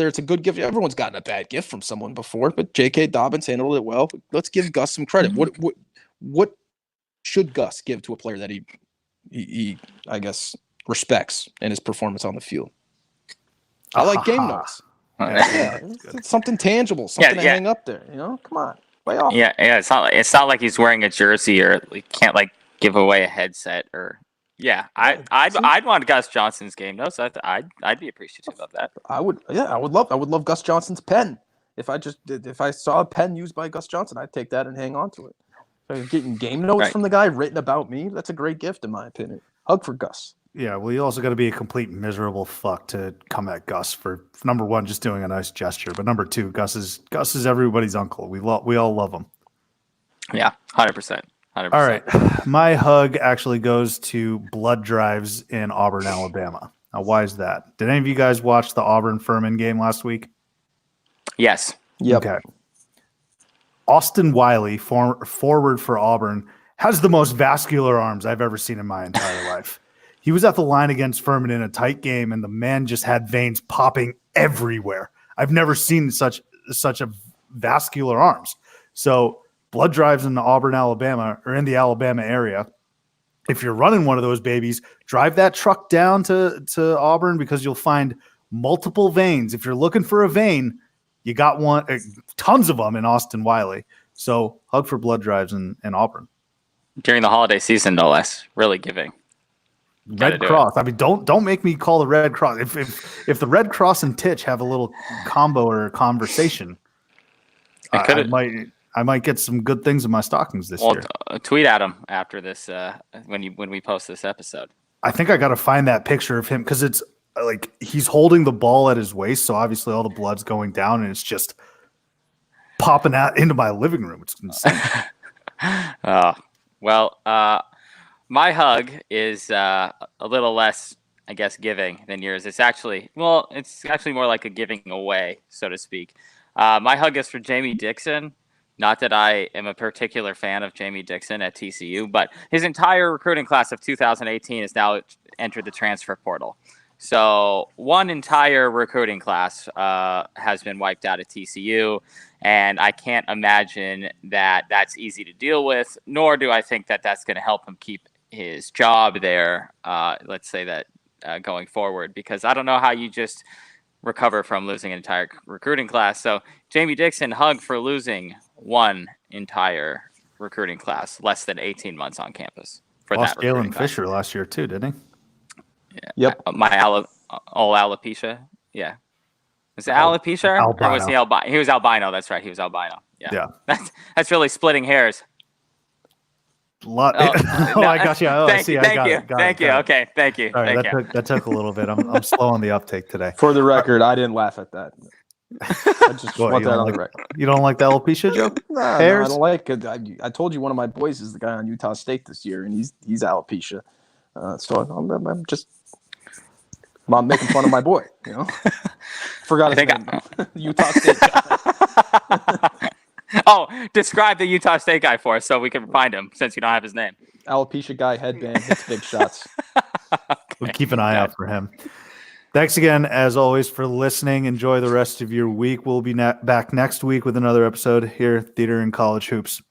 it's a good gift, everyone's gotten a bad gift from someone before, but J.K. Dobbins handled it well. Let's give Gus some credit. What should Gus give to a player that he I guess respects in his performance on the field? I like game notes. Yeah, it's something tangible, something to hang up there. Come on, way off. Yeah. It's not like he's wearing a jersey or he can't like give away a headset or. Yeah, I'd want Gus Johnson's game notes. I'd be appreciative of that. I would love Gus Johnson's pen. If I saw a pen used by Gus Johnson, I'd take that and hang on to it. If I'm getting game notes from the guy written about me, that's a great gift in my opinion. Hug for Gus. Yeah, well, you also got to be a complete miserable fuck to come at Gus for number one, just doing a nice gesture, but number two, Gus is everybody's uncle. We all love him. Yeah, 100%. 100%. All right. My hug actually goes to blood drives in Auburn, Alabama. Now, why is that? Did any of you guys watch the Auburn-Furman game last week? Yes. Yep. Okay. Austin Wiley, forward for Auburn, has the most vascular arms I've ever seen in my entire life. He was at the line against Furman in a tight game, and the man just had veins popping everywhere. I've never seen such a vascular arms. So blood drives in Auburn, Alabama, or in the Alabama area. If you're running one of those babies, drive that truck down to Auburn, because you'll find multiple veins. If you're looking for a vein, you got one, tons of them in Austin Wiley. So hug for blood drives in Auburn. During the holiday season, no less. Really giving. Red Cross. I mean, don't make me call the Red Cross. If the Red Cross and Titch have a little combo or conversation, I might get some good things in my stockings this year. Tweet at him after this when we post this episode. I think I got to find that picture of him, because it's like he's holding the ball at his waist, so obviously all the blood's going down, and it's just popping out into my living room. It's insane. My hug is a little less, I guess, giving than yours. It's actually more like a giving away, so to speak. My hug is for Jamie Dixon. Not that I am a particular fan of Jamie Dixon at TCU, but his entire recruiting class of 2018 has now entered the transfer portal. So one entire recruiting class has been wiped out at TCU, and I can't imagine that that's easy to deal with, nor do I think that that's going to help him keep his job there, let's say that going forward, because I don't know how you just recover from losing an entire recruiting class. So Jamie Dixon, hug for losing one entire recruiting class, less than 18 months on campus. For Lost that Galen Fisher last year too, didn't he? Yeah. Yep. Alopecia. Yeah. Was it alopecia? Albino. Or was he albino? He was albino. That's right. He was albino. Yeah. That's really splitting hairs. Lot. Oh, Oh, no, I got you. Oh, I see. I got it. Got Thank it, you. got it. Okay, thank you. Sorry, Thank you. that took a little bit. I'm slow on the uptake today. For the record, I didn't laugh at that. I just What, want you that don't on the like- record. You don't like the alopecia joke? Nah, no, I Hairs? don't like it. I told you one of my boys is the guy on Utah State this year, and he's alopecia. So I'm just I'm making fun of my boy. You know, forgot his name. Utah State guy. Oh, describe the Utah State guy for us so we can find him since you don't have his name. Alopecia guy, headband, hits big shots. We'll keep an eye out for him. Thanks again, as always, for listening. Enjoy the rest of your week. We'll be back next week with another episode here at Theater and College Hoops.